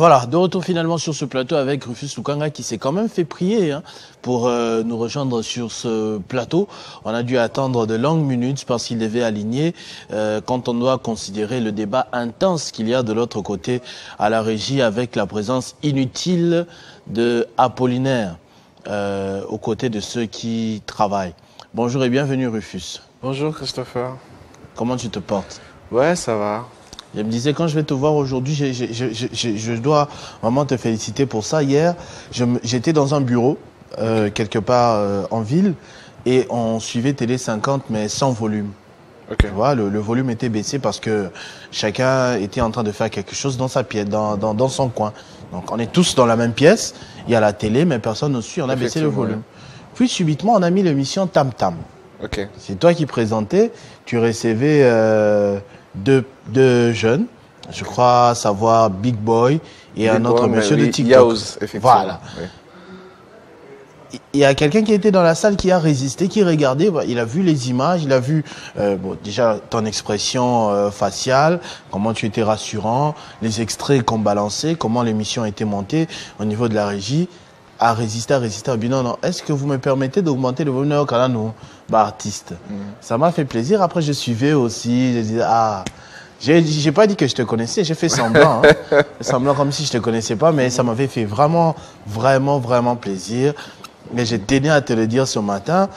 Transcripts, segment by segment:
Voilà, de retour finalement sur ce plateau avec Rufus Lukanga qui s'est quand même fait prier pour nous rejoindre sur ce plateau. On a dû attendre de longues minutes parce qu'il devait aligner quand on doit considérer le débat intense qu'il y a de l'autre côté à la régie avec la présence inutile de Apollinaire aux côtés de ceux qui travaillent. Bonjour et bienvenue Rufus. Bonjour Christopher. Comment tu te portes? Ouais, ça va. Je me disais, quand je vais te voir aujourd'hui, je dois vraiment te féliciter pour ça. Hier, j'étais dans un bureau, quelque part en ville, et on suivait Télé 50, mais sans volume. Okay. Tu vois, le volume était baissé parce que chacun était en train de faire quelque chose dans sa pièce, dans son coin. Donc, on est tous dans la même pièce. Il y a la télé, mais personne ne suit. On a baissé le volume. Ouais. Puis, subitement, on a mis l'émission Tam Tam. Okay. C'est toi qui présentais. Tu recevais... Deux jeunes, je crois savoir Big Boy et un autre monsieur de TikTok. Yaouz, effectivement. Voilà. Oui. Il y a quelqu'un qui était dans la salle qui a résisté, qui regardait, il a vu les images, il a vu bon, déjà ton expression faciale, comment tu étais rassurant, les extraits qu'on balançait, comment l'émission était montée au niveau de la régie. À résister. Non. Est-ce que vous me permettez d'augmenter le volume au canal, nous, artiste? Ça m'a fait plaisir. Après, je suivais aussi. Je disais, j'ai pas dit que je te connaissais. J'ai fait semblant. Semblant comme si je te connaissais pas. Mais ça m'avait fait vraiment plaisir. Mais j'ai tenu à te le dire ce matin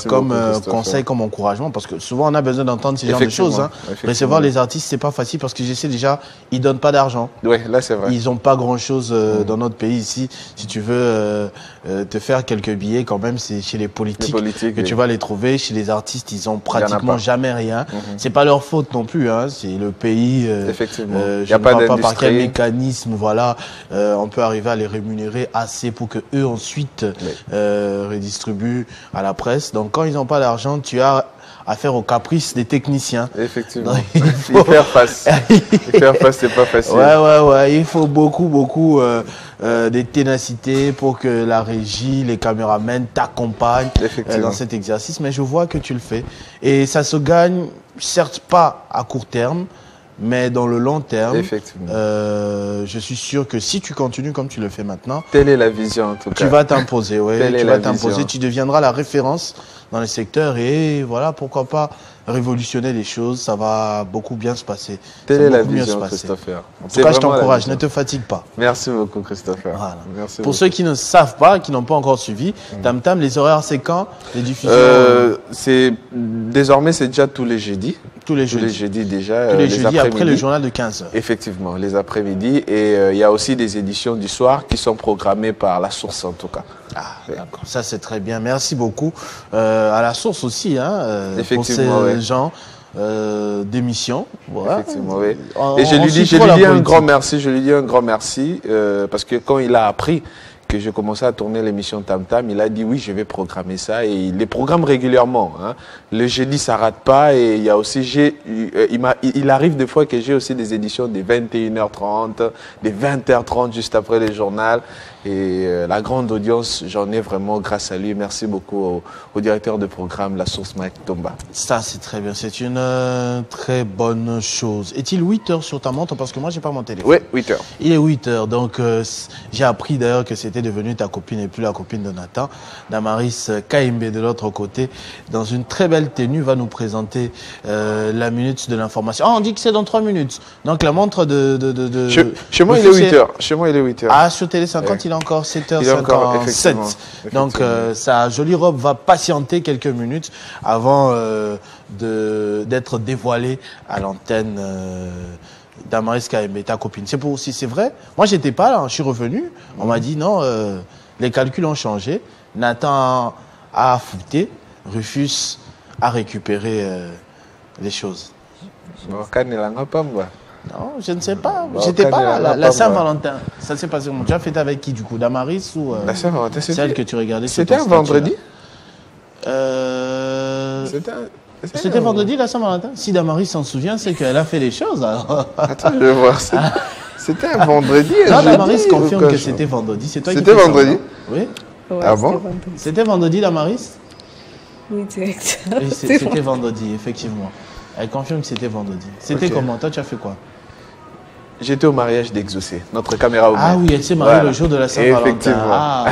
comme conseil, comme encouragement, parce que souvent on a besoin d'entendre ce genre de choses. Recevoir les artistes, c'est pas facile parce que je sais déjà, ils donnent pas d'argent. Oui, là c'est vrai. Ils ont pas grand-chose dans notre pays ici. Si tu veux te faire quelques billets, quand même, c'est chez les politiques que tu vas les trouver. Chez les artistes, ils ont pratiquement jamais rien. C'est pas leur faute non plus. C'est le pays. Effectivement. Je ne vois pas par quel mécanisme, voilà, on peut arriver à les rémunérer assez pour que eux ensuite redistribuent à la presse. Donc quand ils n'ont pas d'argent, tu as affaire aux caprices des techniciens. Effectivement. Donc, il faut faire face. Faire face, c'est pas facile. Ouais. Il faut beaucoup de ténacité pour que la régie, les caméramans t'accompagnent dans cet exercice. Mais je vois que tu le fais. Et ça se gagne, certes pas à court terme, mais dans le long terme, je suis sûr que si tu continues comme tu le fais maintenant, telle est la vision en tout cas. Tu vas t'imposer, tu deviendras la référence dans le secteur et voilà, pourquoi pas révolutionner les choses, ça va beaucoup bien se passer. Telle est la vision, Christopher. En tout cas, je t'encourage, ne te fatigue pas. Merci beaucoup, Christopher. Voilà. Merci pour beaucoup. Ceux qui ne savent pas, qui n'ont pas encore suivi, Tam Tam, les horaires, c'est quand les diffusions Désormais, c'est déjà tous les jeudis. Tous les jeudis déjà. Tous les jeudis après le journal de 15h. Effectivement, les après-midi. Et il y a aussi des éditions du soir qui sont programmées par La Source en tout cas. D'accord, ça c'est très bien. Merci beaucoup. À La Source aussi, pour ces gens d'émission. Voilà. Effectivement, oui. Et je lui dis un grand merci. Parce que quand il a appris que j'ai commencé à tourner l'émission Tam Tam, il a dit oui, je vais programmer ça et il les programme régulièrement. Le jeudi, ça rate pas et il y a aussi, il arrive des fois que j'ai aussi des éditions des 21h30, des 20h30 juste après le journal et la grande audience, j'en ai vraiment grâce à lui. Merci beaucoup au directeur de programme La Source, Mike Tomba. Ça, c'est très bien. C'est une très bonne chose. Est-il 8h sur ta montre? Parce que moi, j'ai pas mon téléphone. Oui, 8h. Il est 8h. Donc, j'ai appris d'ailleurs que c'était devenu ta copine et plus la copine de Nathan. Damaris Kaimbe, de l'autre côté, dans une très belle tenue, va nous présenter la minute de l'information. On dit que c'est dans 3 minutes. Donc, la montre de Chez moi, il est 8h. Chez moi, il est 8h. Ah, sur Télé 50, il est encore 7h57. Donc, sa jolie robe va patienter quelques minutes avant d'être dévoilée à l'antenne Damaris Kaimbe, ta copine. C'est vrai. Moi, j'étais pas là. Je suis revenu. On m'a dit non, les calculs ont changé. Nathan a affouté. Rufus a récupéré les choses. Non, je ne sais pas. J'étais pas là. La Saint-Valentin, ça s'est passé comment? Tu as fêté avec qui du coup? Damaris ou la Saint-Valentin, celle que tu regardais? C'était un vendredi. C'était vendredi la Saint-Valentin. Si Damaris s'en souvient, c'est qu'elle a fait les choses. Alors. Attends, je vais voir ça. C'était un vendredi. Non, Damaris confirme que c'était vendredi. C'est toi qui C'était vendredi? Oui. Ouais, ah bon? C'était vendredi, Damaris? Oui, directeur. C'était vendredi, effectivement. Elle confirme que c'était vendredi. C'était comment? Toi, tu as fait quoi? J'étais au mariage d'Exaucé, notre caméra woman. Ah oui, elle s'est mariée le jour de la Saint-Valentin. Effectivement. Ah,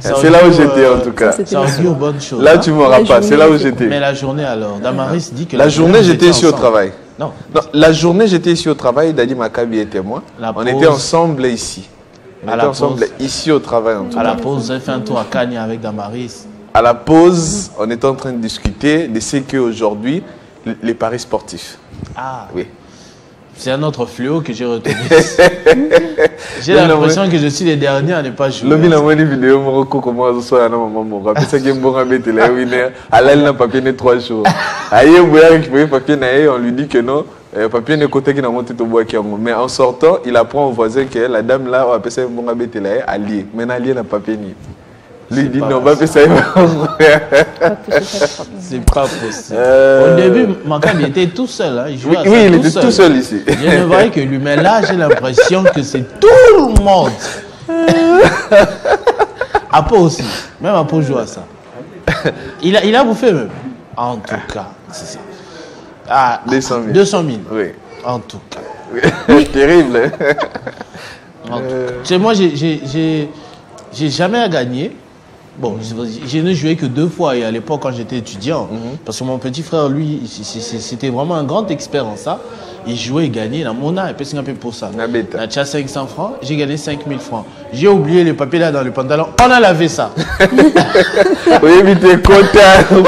c'est là où j'étais en tout cas. Ça augure bonne chose. Là, tu ne m'auras pas, c'est là où j'étais. Mais la journée alors, Damaris dit que... La journée, j'étais ici au travail. Non. La journée, j'étais ici au travail, Dadi Makabi était moi. On était ensemble ici. On était ensemble ici au travail en tout cas. À la pause, vous avez fait un tour à Cagnes avec Damaris. À la pause, on était en train de discuter de ce qu'aujourd'hui, les paris sportifs. Ah. Oui. C'est un autre fléau que j'ai retenu. J'ai l'impression que je suis les derniers à ne pas jouer. Le bilan de vidéo, Morocco, comment on soit à maman. Après ça, il y a un bon abété là, à l'aile n'a papier né 3 jours. Aïe, on récupérer papier naïe, on lui dit que non. Papier n'est côté qui n'a monté au bois qui mais en sortant, il apprend au voisin que la dame là, on appelle ça un bon abété là, allié. Mais allié n'a papier ni. Lui il dit non, pas ça. C'est pas possible. Au début, Makabi était tout seul. Hein. Il jouait oui, il était tout seul ici. Je ne voyais que lui, mais là, j'ai l'impression que c'est tout le monde. Apo aussi. Même Apo joue à ça. Il a bouffé même. En tout cas. Ah, 200 000. 200 000. Oui. En tout cas. Oui. Terrible. Moi, j'ai jamais gagné. Bon, je n'ai joué que 2 fois et à l'époque quand j'étais étudiant. Parce que mon petit frère, lui, c'était vraiment un grand expert en ça. Il jouait et gagnait. Dans mon âge, il peu pour ça. Il a 500 francs, j'ai gagné 5000 francs. J'ai oublié les papiers là dans le pantalon. On a lavé ça. Oui, mais t'es content.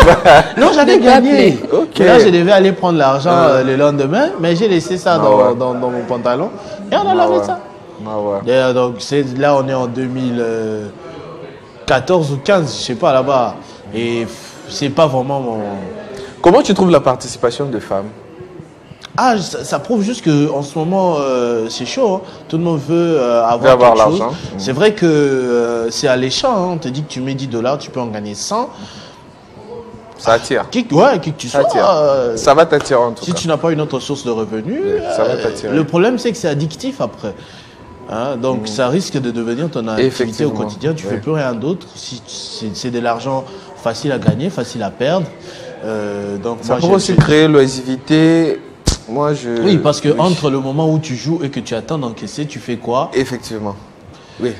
Non, j'avais gagné. Okay. Là, je devais aller prendre l'argent le lendemain, mais j'ai laissé ça dans mon pantalon. Et on a lavé ça. D'ailleurs, donc, là, on est en 2014 ou 15, je sais pas, là-bas. Et c'est pas vraiment mon... Comment tu trouves la participation des femmes? Ah, ça prouve juste qu'en ce moment, c'est chaud. Hein. Tout le monde veut avoir quelque chose. C'est vrai que c'est alléchant. Hein. On te dit que tu mets $10, tu peux en gagner 100. Ça attire. Qui que tu sois. Ça va t'attirer en tout cas. Si tu n'as pas une autre source de revenus, ça va t'attirer. Le problème, c'est que c'est addictif après. Hein, donc ça risque de devenir ton activité au quotidien. Tu ne fais plus rien d'autre. Si c'est de l'argent facile à gagner, facile à perdre. Donc, ça peut aussi créer l'oisivité. Moi, oui, parce que entre le moment où tu joues et que tu attends d'encaisser, tu fais quoi? Effectivement. Oui.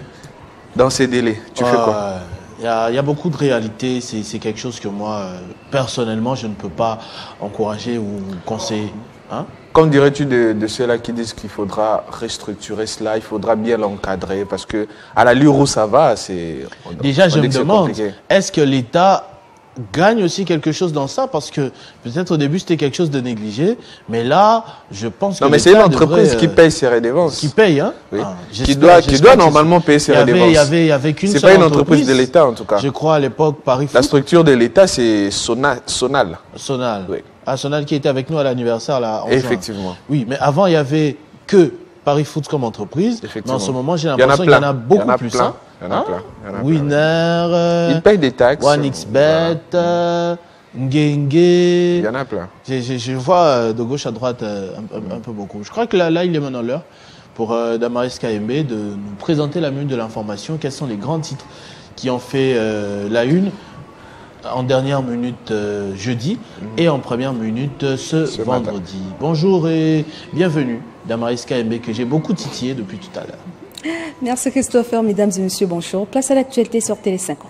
Dans ces délais, tu fais quoi? Il y a beaucoup de réalité. C'est quelque chose que moi, personnellement, je ne peux pas encourager ou conseiller. Hein? Qu'en dirais-tu de ceux-là qui disent qu'il faudra restructurer cela, il faudra bien l'encadrer? Parce que à l'allure où ça va, c'est... Déjà, je me demande, est-ce que l'État gagne aussi quelque chose dans ça? Parce que peut-être au début c'était quelque chose de négligé, mais là je pense que non, mais c'est une entreprise qui paye ses redevances, qui paye, hein, oui. Qui doit normalement payer ses redevances. Il y avait qu'une seule entreprise. C'est pas une entreprise de l'État en tout cas. Je crois à l'époque Paris Foot. La structure de l'État c'est Sonal. Oui. Ah, Sonal qui était avec nous à l'anniversaire là. Effectivement. Oui, mais avant il y avait que Paris Foot comme entreprise. Mais en ce moment j'ai l'impression qu'il y en a beaucoup plus. Il y en a plein. Winner, ils payent des taxes. OneXBet, Ngenge. Il y en a plein. Je vois de gauche à droite un peu beaucoup. Je crois que là il est maintenant l'heure pour Damaris KMB de nous présenter la minute de l'information. Quels sont les grands titres qui ont fait la une en dernière minute jeudi et en première minute ce vendredi. Matin. Bonjour et bienvenue Damaris KMB que j'ai beaucoup titillé depuis tout à l'heure. Merci Christopher, mesdames et messieurs, bonjour. Place à l'actualité sur Télé 50.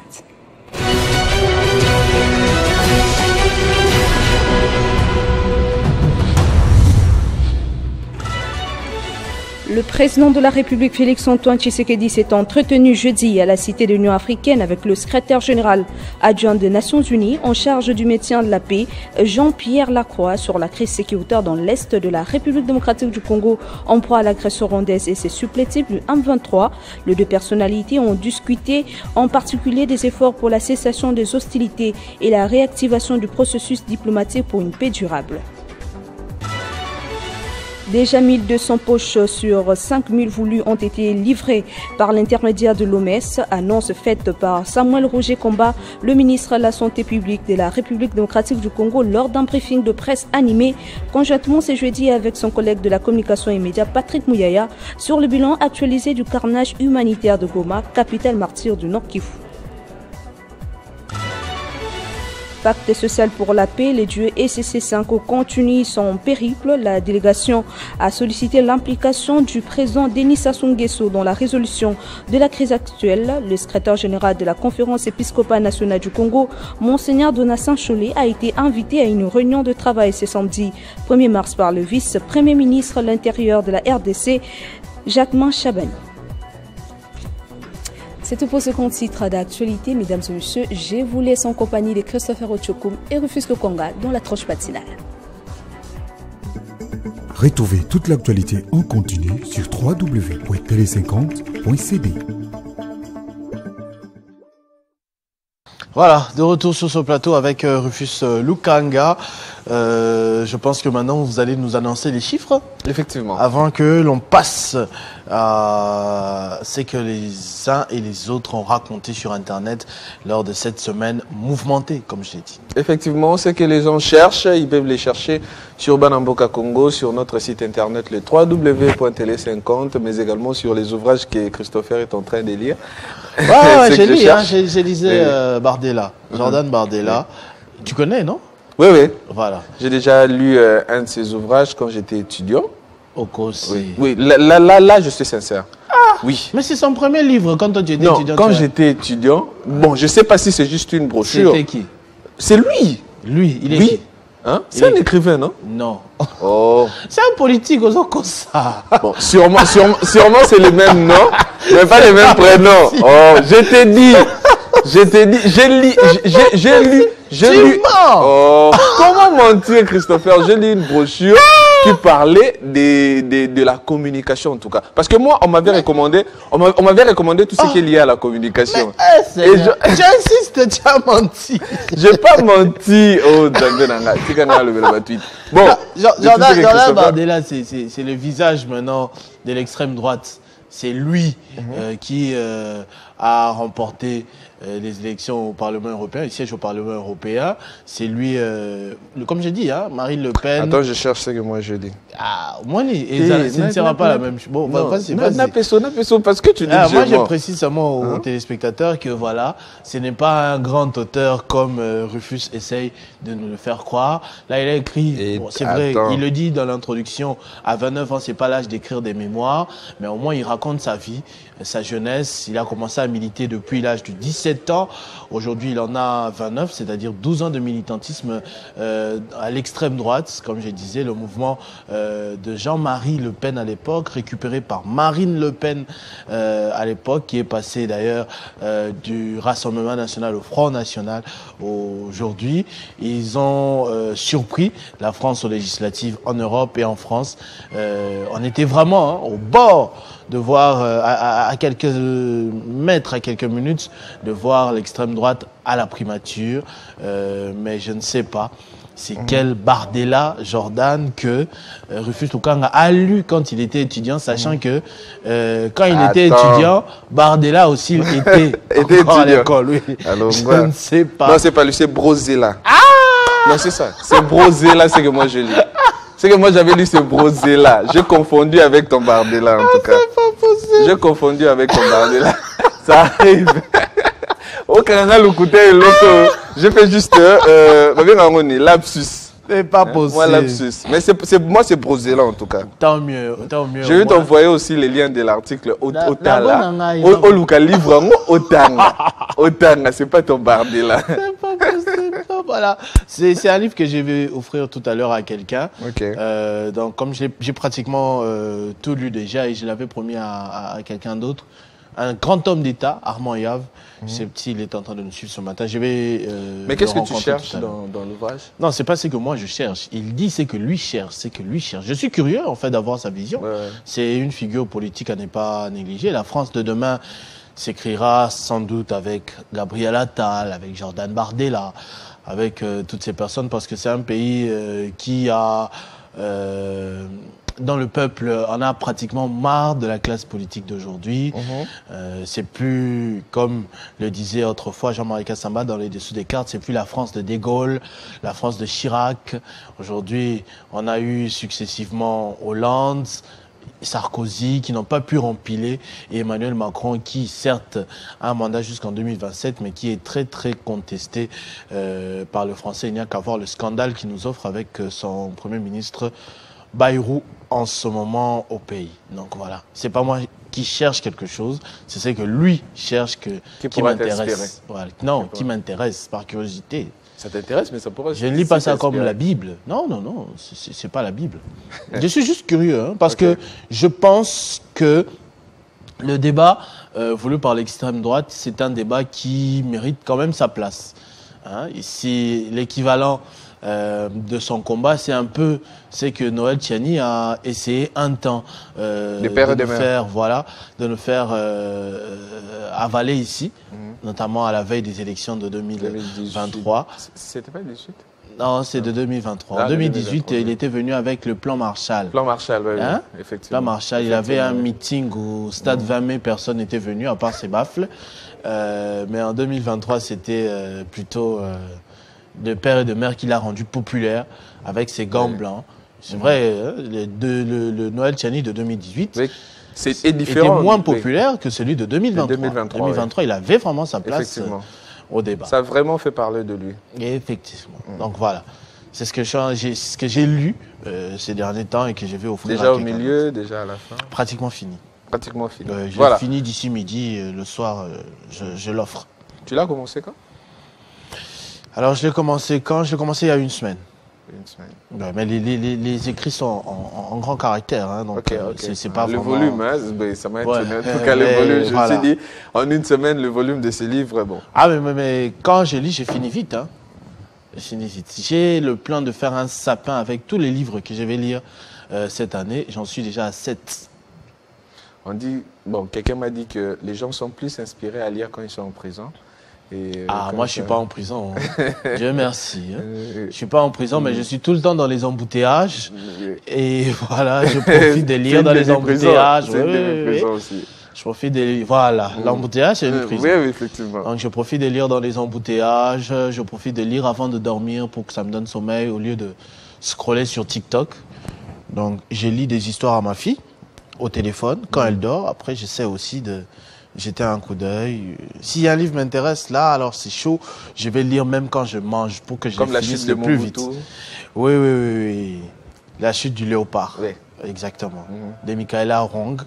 Le président de la République, Félix-Antoine Tshisekedi, s'est entretenu jeudi à la Cité de l'Union africaine avec le secrétaire général adjoint des Nations Unies en charge du maintien de la paix, Jean-Pierre Lacroix, sur la crise sécuritaire dans l'Est de la République démocratique du Congo en proie à l'agression rwandaise et ses supplétifs du M23. Les deux personnalités ont discuté en particulier des efforts pour la cessation des hostilités et la réactivation du processus diplomatique pour une paix durable. Déjà 1200 poches sur 5000 voulues ont été livrées par l'intermédiaire de l'OMS, annonce faite par Samuel Roger Komba, le ministre de la Santé publique de la République démocratique du Congo, lors d'un briefing de presse animé conjointement ce jeudi avec son collègue de la communication et médias Patrick Mouyaya sur le bilan actualisé du carnage humanitaire de Goma, capitale martyre du Nord Kivu. Pacte social pour la paix, les dieux ECC5 continuent son périple. La délégation a sollicité l'implication du président Denis Sassou Nguesso dans la résolution de la crise actuelle. Le secrétaire général de la conférence épiscopale nationale du Congo, Monseigneur Donatien Cholet, a été invité à une réunion de travail ce samedi 1er mars par le vice-premier ministre de l'Intérieur de la RDC, Jacquemin Chabani. C'est tout pour ce compte titre d'actualité. Mesdames et messieurs, je vous laisse en compagnie de Christopher Ochokoum et Rufus Lukonga dans la tranche matinale. Retrouvez toute l'actualité en continu sur www.tele50.cb. Voilà, de retour sur ce plateau avec Rufus Lukonga. Je pense que maintenant vous allez nous annoncer les chiffres. Effectivement. Avant que l'on passe à ce que les uns et les autres ont raconté sur Internet lors de cette semaine mouvementée, comme je l'ai dit. Effectivement, ce que les gens cherchent, ils peuvent les chercher sur Banamboka Congo, sur notre site internet le www.tele50, mais également sur les ouvrages que Christopher est en train de lire. Ouais, j'ai lu, hein, j'ai lisé Bardella, Jordan Bardella. Tu connais, non? Oui, oui. Voilà. J'ai déjà lu un de ses ouvrages quand j'étais étudiant. Au Kossi. Oui, oui. Là, je suis sincère. Ah, oui. Mais c'est son premier livre quand tu étais étudiant. Quand j'étais étudiant, bon, je ne sais pas si c'est juste une brochure. C'était qui? C'est lui. Lui, il est oui. qui? Hein? C'est un écrivain, non? Non. Oh. C'est un politique aux comme ça. Bon, sûrement c'est les mêmes noms, mais pas les mêmes prénoms. Oh, je t'ai dit, j'ai lu. Oh, comment mentir, Christopher? J'ai lu une brochure qui parlait de la communication, en tout cas. Parce que moi, on m'avait recommandé tout ce qui est lié à la communication. Mais, j'insiste, tu as menti. J'ai pas menti. Oh, bon, Jordan Bardella, c'est le visage maintenant de l'extrême droite. C'est lui qui a remporté les élections au Parlement européen, il siège au Parlement européen. C'est lui, comme j'ai dit, hein, Marine Le Pen. Attends, je cherche ce que moi je dis. Ah, moi, ça ne sera pas la même chose. Bon, vas-y. Parce que tu dis moi, je précise seulement aux téléspectateurs que voilà, ce n'est pas un grand auteur comme Rufus essaye de nous le faire croire. Là, il a écrit, c'est vrai, il le dit dans l'introduction, à 29 ans, c'est pas l'âge d'écrire des mémoires, mais au moins, il raconte sa vie, sa jeunesse. Il a commencé à militer depuis l'âge de 17 ans. Aujourd'hui, il en a 29, c'est-à-dire 12 ans de militantisme à l'extrême droite, comme je disais, le mouvement de Jean-Marie Le Pen à l'époque, récupéré par Marine Le Pen à l'époque, qui est passé d'ailleurs du Rassemblement national au Front national aujourd'hui. Ils ont surpris la France aux législatives en Europe et en France. On était vraiment au bord de voir à quelques mètres, à quelques minutes, de voir l'extrême droite à la primature. Mais je ne sais pas c'est quel Bardella, Jordan, que Rufus Lukonga a lu quand il était étudiant, sachant que quand il était étudiant, Bardella aussi était encore à l'école. Oui. Alors, je ne sais pas. Non, c'est pas lui, c'est Brozella. Non, c'est ça. C'est Brozella, c'est que moi je lis. C'est que moi j'avais lu ce Brozella. J'ai confondu avec ton Bardella en tout cas. C'est pas possible. J'ai confondu avec ton Bardella. Ça arrive. Au Canada, le côté l'autre. J'ai fait juste lapsus. C'est pas possible. Moi, lapsus. Mais moi, c'est Brozella en tout cas. Tant mieux, tant mieux. Je vais t'envoyer aussi les liens de l'article Otala. Au Luka livre, Otanga, c'est pas ton Bardella. C'est pas possible. Voilà. C'est un livre que je vais offrir tout à l'heure à quelqu'un. Okay. Donc, comme j'ai pratiquement tout lu déjà et je l'avais promis à quelqu'un d'autre, un grand homme d'État, Armand Yave. Ce petit, il est en train de nous suivre ce matin. Je vais. Mais qu'est-ce que tu cherches dans l'ouvrage? Non, c'est pas ce que moi je cherche. Il dit c'est que lui cherche, c'est que lui cherche. Je suis curieux en fait d'avoir sa vision. Ouais. C'est une figure politique à ne pas négliger. La France de demain s'écrira sans doute avec Gabriel Attal, avec Jordan Bardella, avec toutes ces personnes, parce que c'est un pays qui a dans le peuple, on a pratiquement marre de la classe politique d'aujourd'hui. C'est plus, comme le disait autrefois Jean-Marie Kassamba dans les dessous des cartes, c'est plus la France de De Gaulle, la France de Chirac. Aujourd'hui, on a eu successivement Hollande, Sarkozy qui n'ont pas pu rempiler et Emmanuel Macron qui certes a un mandat jusqu'en 2027 mais qui est très très contesté par le français. Il n'y a qu'à voir le scandale qu'il nous offre avec son premier ministre Bayrou en ce moment au pays. Donc voilà, c'est pas moi qui cherche quelque chose, c'est ce que lui cherche qui m'intéresse. Voilà. Non, qui m'intéresse par curiosité. Ça t'intéresse, mais ça pourrait... Je ne lis pas ça comme la Bible. Non, non, non, c'est pas la Bible. Je suis juste curieux, hein, parce que je pense que le débat voulu par l'extrême droite, c'est un débat qui mérite quand même sa place. Hein. Ici, l'équivalent de son combat, c'est un peu ce que Noël Tchiani a essayé un temps de nous faire avaler ici, notamment à la veille des élections de 2023. C'était pas 18 ? Non, c'est de 2023. En 2018, il était venu avec le plan Marshall. Plan Marshall, oui, hein? Effectivement. Plan Marshall, il avait un meeting au stade 20 mai, personne n'était venu, à part ses baffles. Mais en 2023, c'était plutôt de père et de mère qui l'a rendu populaire avec ses gants blancs. C'est vrai, le Noël Tchiani de 2018 était moins populaire que celui de 2023. 2023, il avait vraiment sa place au débat. Ça a vraiment fait parler de lui. Et effectivement. Donc voilà, c'est ce que j'ai lu ces derniers temps et que je vais offrir. Déjà au milieu, déjà à la fin. Pratiquement fini. Pratiquement fini. J'ai fini d'ici midi, le soir, je l'offre. Tu l'as commencé quand? Alors je l'ai commencé quand? Je l'ai commencé il y a une semaine. Une semaine. Ouais, mais les écrits sont en grand caractère, hein, donc c'est pas le vraiment... volume, hein, ça m'a étonné. En tout cas, le volume, je me suis dit, en une semaine, le volume de ces livres, bon. Ah, mais quand je lis, j'ai fini vite. Hein. J'ai le plan de faire un sapin avec tous les livres que je vais lire cette année. J'en suis déjà à 7. On dit, bon, quelqu'un m'a dit que les gens sont plus inspirés à lire quand ils sont en prison. Et moi, je ne suis pas en prison. Dieu merci. Hein. Je ne suis pas en prison, mais je suis tout le temps dans les embouteillages. Et voilà, je profite de lire dans les embouteillages. C'est une prison aussi. Je profite de... Voilà, l'embouteillage, c'est une prison. Oui, effectivement. Donc, je profite de lire dans les embouteillages. Je profite de lire avant de dormir pour que ça me donne sommeil au lieu de scroller sur TikTok. Donc, je lis des histoires à ma fille au téléphone quand elle dort. Après, j'essaie aussi de... jeter un coup d'œil. Si un livre m'intéresse, là, alors c'est chaud. Je vais lire même quand je mange pour que je le finisse le plus vite. Oui. La chute du léopard. Oui. Exactement. De Michaela Rong,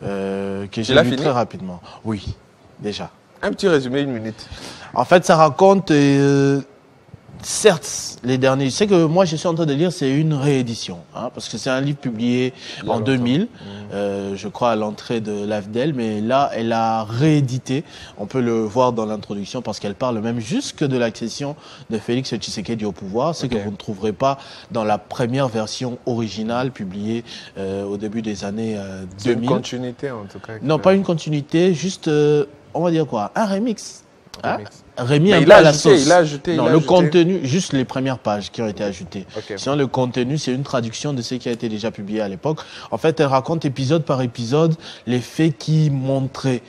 que j'ai lu très rapidement. Oui, déjà. Un petit résumé, 1 minute. En fait, ça raconte... certes, les derniers... Je sais que moi, je suis en train de lire, c'est une réédition. Hein, parce que c'est un livre publié en 2000, je crois, à l'entrée de l'AFDEL. Mais là, elle a réédité. On peut le voir dans l'introduction parce qu'elle parle même jusque de l'accession de Félix Tshisekedi au pouvoir. Ce que vous ne trouverez pas dans la première version originale publiée au début des années 2000. C'est une continuité, en tout cas. Non, pas une continuité, juste, on va dire quoi, un remix. Hein? Rémi il a ajouté. Non, le contenu, juste les premières pages qui ont été ajoutées. Sinon, le contenu, c'est une traduction de ce qui a été déjà publié à l'époque. En fait, elle raconte épisode par épisode les faits qui montraient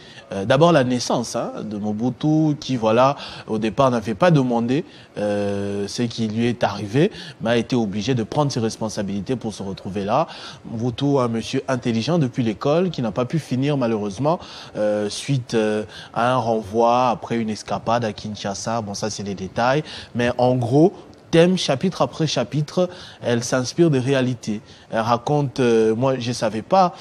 d'abord la naissance de Mobutu, qui, voilà, au départ n'avait pas demandé ce qui lui est arrivé, mais a été obligé de prendre ses responsabilités pour se retrouver là. Mobutu, un monsieur intelligent depuis l'école, qui n'a pas pu finir malheureusement suite à un renvoi après une escapade à Kinshasa. Bon, ça, c'est les détails. Mais en gros, thème, chapitre après chapitre, elle s'inspire de réalités. Elle raconte, moi, je ne savais pas,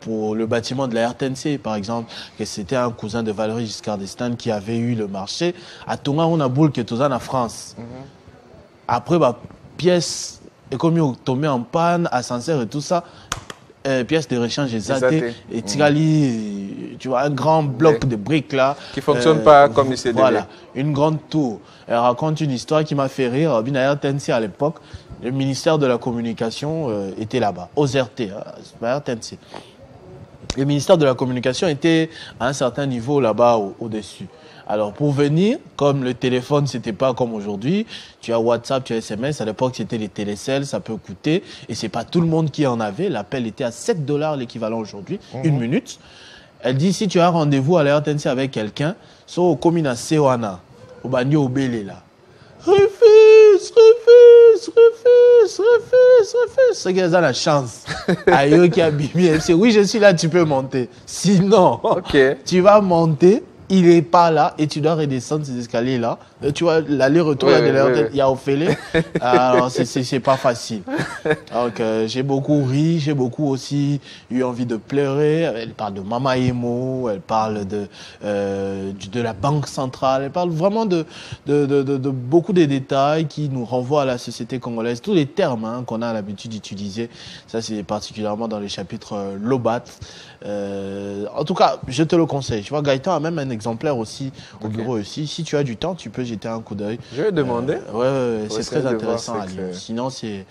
pour le bâtiment de la RTNC, par exemple, que c'était un cousin de Valéry Giscard d'Estaing qui avait eu le marché. À Tonga, on a boule qui est en France. Après, pièce, et comme il est tombé en panne, ascenseur et tout ça, pièces de rechange et Tigali, tu vois, un grand bloc de briques là. Qui ne fonctionne pas comme il s'est dit. Voilà, une grande tour. Elle raconte une histoire qui m'a fait rire. Bien à RTNC à l'époque, le ministère de la Communication était là-bas, aux RT, RTNC. Le ministère de la Communication était à un certain niveau là-bas au-dessus. Alors, pour venir, comme le téléphone, c'était pas comme aujourd'hui, tu as WhatsApp, tu as SMS, à l'époque, c'était les télécels, ça peut coûter, et c'est pas tout le monde qui en avait. L'appel était à $7 l'équivalent aujourd'hui, 1 minute. Elle dit, si tu as rendez-vous à la RTNC avec quelqu'un, so au commune à Sewana, au Banyo au Bélé, là. Refuse. C'est qu'ils ont la chance. Ayoki Abimi FC. Oui, je suis là, tu peux monter. Sinon, tu vas monter, il n'est pas là et tu dois redescendre ces escaliers-là. Tu vois, l'aller-retour, il y a Ophélie. Alors, c'est pas facile. Donc, j'ai beaucoup ri, j'ai beaucoup aussi eu envie de pleurer. Elle parle de Mama Emo, elle parle de la Banque centrale, elle parle vraiment de beaucoup de détails qui nous renvoient à la société congolaise. Tous les termes qu'on a l'habitude d'utiliser, ça c'est particulièrement dans les chapitres Lobat. En tout cas, je te le conseille. Tu vois, Gaëtan a même un exemplaire aussi au bureau aussi. Si tu as du temps, tu peux jeter un coup d'œil. Je vais demander. C'est très intéressant à lire. Sinon, c'est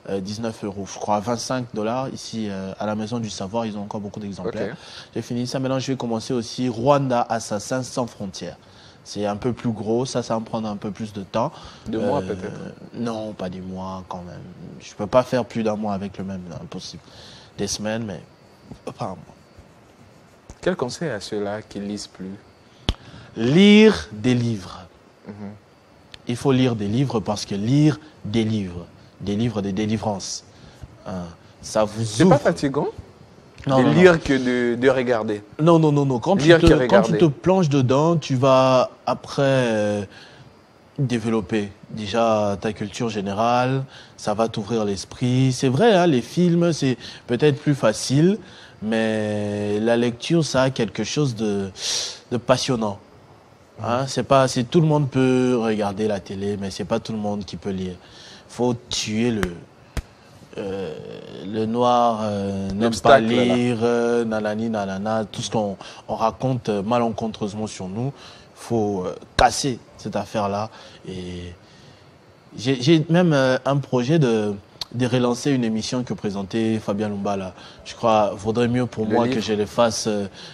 19 €, je crois, 25 $. Ici, à la Maison du Savoir, ils ont encore beaucoup d'exemplaires. J'ai fini ça. Maintenant, je vais commencer aussi Rwanda, Assassins sans frontières. C'est un peu plus gros, ça va me prendre un peu plus de temps. 2 mois peut-être? Non, pas des mois quand même. Je ne peux pas faire plus d'un mois avec le même, impossible. Des semaines, mais pas un mois. Quel conseil à ceux-là qui ne lisent plus? Lire des livres. Il faut lire des livres parce que lire des livres de délivrance, ça vous ouvre. C'est pas fatigant de lire que de regarder? Non. Quand tu te plonges dedans, tu vas après développer déjà ta culture générale, ça va t'ouvrir l'esprit. C'est vrai, les films, c'est peut-être plus facile, mais la lecture, ça a quelque chose de passionnant. C'est tout le monde peut regarder la télé, mais c'est pas tout le monde qui peut lire. Faut tuer le noir, n'aime pas lire, nanani, nanana, tout ce qu'on raconte malencontreusement sur nous. Faut casser cette affaire-là. Et j'ai même un projet de relancer une émission que présentait Fabien Lumbala. Je crois qu'il vaudrait mieux pour moi que je le fasse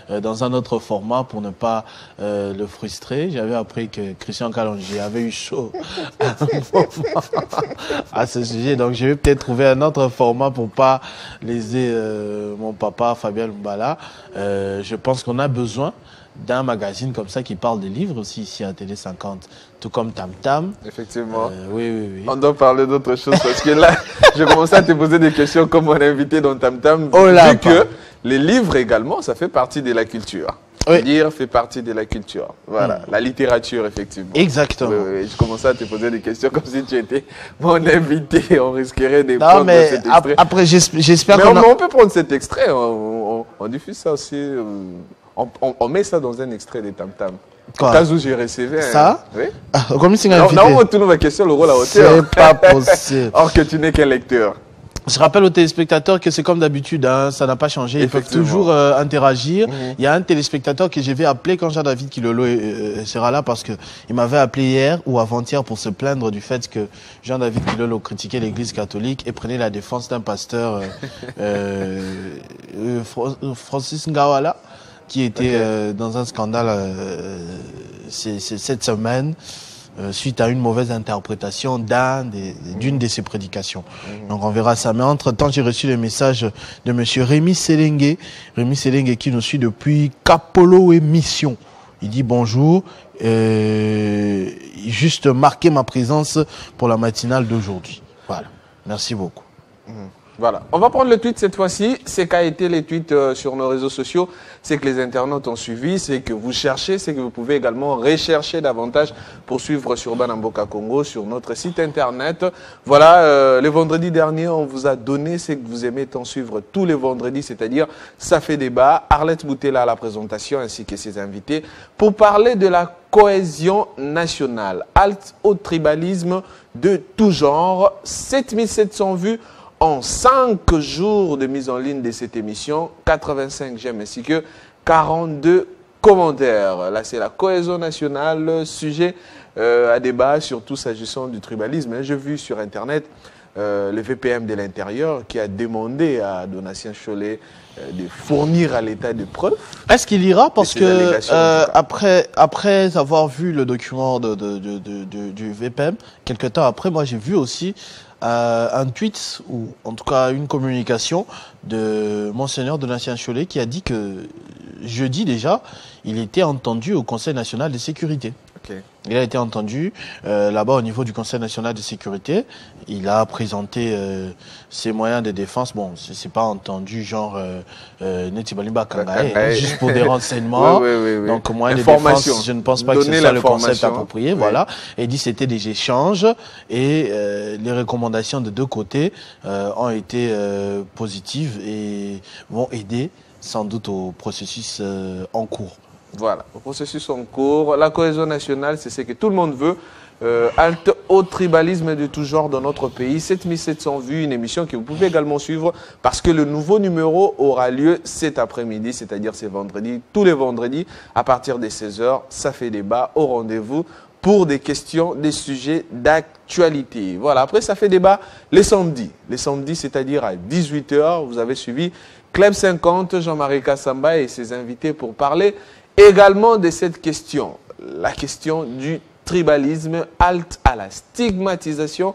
dans un autre format pour ne pas le frustrer. J'avais appris que Christian Kalonji avait eu chaud à ce sujet. Donc, je vais peut-être trouver un autre format pour pas léser mon papa Fabien Lumbala. Je pense qu'on a besoin d'un magazine comme ça qui parle des livres aussi ici à Télé 50, tout comme Tam Tam. Effectivement. Oui. On doit parler d'autre chose parce que là, je commençais à te poser des questions comme mon invité dans Tam Tam. Vu que les livres également, ça fait partie de la culture. Lire fait partie de la culture. Voilà, la littérature, effectivement. Exactement. Oui. Je commençais à te poser des questions comme si tu étais mon invité. On risquerait de prendre cet extrait. Après, j'espère qu'on on peut prendre cet extrait. On diffuse ça aussi. On met ça dans un extrait de Tam Tam. Au cas où j'ai recevé. Ça? Oui. Comme si on on retourne ma question, le rôle à hauteur. C'est pas possible. Or que tu n'es qu'un lecteur. Je rappelle aux téléspectateurs que c'est comme d'habitude, ça n'a pas changé. Ils peuvent toujours interagir. Il y a un téléspectateur que je vais appeler quand Jean-David Kilolo sera là parce qu'il m'avait appelé hier ou avant-hier pour se plaindre du fait que Jean-David Kilolo critiquait l'église catholique et prenait la défense d'un pasteur, Francis Ngawala, qui était dans un scandale cette semaine suite à une mauvaise interprétation d'une de ses prédications. Donc on verra ça. Mais entre-temps, j'ai reçu le message de monsieur Rémi Selengue. Rémi Selengue qui nous suit depuis Capolo et Mission. Il dit bonjour. Juste marquer ma présence pour la matinale d'aujourd'hui. Voilà. Merci beaucoup. Voilà. On va prendre le tweet cette fois-ci. C'est qu'a été les tweets sur nos réseaux sociaux. C'est que les internautes ont suivi, c'est que vous cherchez, c'est que vous pouvez également rechercher davantage pour suivre sur Banamboka Congo, sur notre site internet. Voilà, le vendredi dernier, on vous a donné ce que vous aimez tant suivre tous les vendredis, c'est-à-dire Ça fait débat. Arlette Boutella à la présentation ainsi que ses invités pour parler de la cohésion nationale. Halte au tribalisme de tout genre. 7700 vues en 5 jours de mise en ligne de cette émission, 85 j'aime ainsi que 42 commentaires. Là, c'est la cohésion nationale, sujet à débat, surtout s'agissant du tribalisme. J'ai vu sur Internet le VPM de l'Intérieur qui a demandé à Donatien Cholet de fournir à l'État des preuves. Est-ce qu'il ira? Parce que après avoir vu le document du VPM, quelque temps après, moi j'ai vu aussi un tweet, ou en tout cas une communication de Monseigneur Donatien Cholet qui a dit que jeudi déjà, il était entendu au Conseil national de sécurité. Il a été entendu là-bas au niveau du Conseil national de sécurité. Il a présenté ses moyens de défense. Bon, c'est pas entendu genre Netibalimba Kangae, juste pour des renseignements. Oui. Donc moyens de défense, je ne pense pas que c'est ça le concept approprié. Voilà. Et il dit c'était des échanges et les recommandations de deux côtés ont été positives et vont aider sans doute au processus en cours. Voilà, le processus en cours. La cohésion nationale, c'est ce que tout le monde veut. Halte au tribalisme de tout genre dans notre pays. 7700 vues, une émission que vous pouvez également suivre parce que le nouveau numéro aura lieu cet après-midi, c'est-à-dire c'est vendredi, tous les vendredis à partir des 16h. Ça fait débat au rendez-vous pour des questions, des sujets d'actualité. Voilà, après ça fait débat les samedis. Les samedis, c'est-à-dire à 18h, vous avez suivi Club 50, Jean-Marie Kassamba et ses invités pour parler également de cette question, la question du tribalisme, halte à la stigmatisation.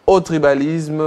Au tribalisme,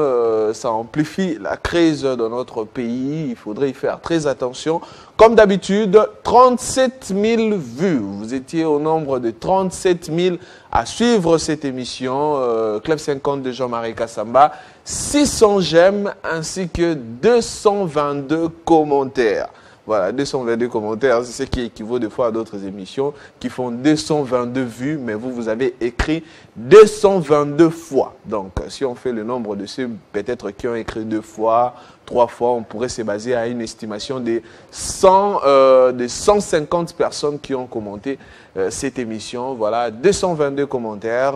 ça amplifie la crise dans notre pays, il faudrait y faire très attention. Comme d'habitude, 37 000 vues, vous étiez au nombre de 37 000 à suivre cette émission, Club 50 de Jean-Marie Kassamba, 600 j'aime ainsi que 222 commentaires. Voilà, 222 commentaires, c'est ce qui équivaut des fois à d'autres émissions qui font 222 vues, mais vous avez écrit 222 fois. Donc, si on fait le nombre de ceux peut-être qui ont écrit 2 fois, 3 fois, on pourrait se baser à une estimation de 150 personnes qui ont commenté cette émission. Voilà, 222 commentaires,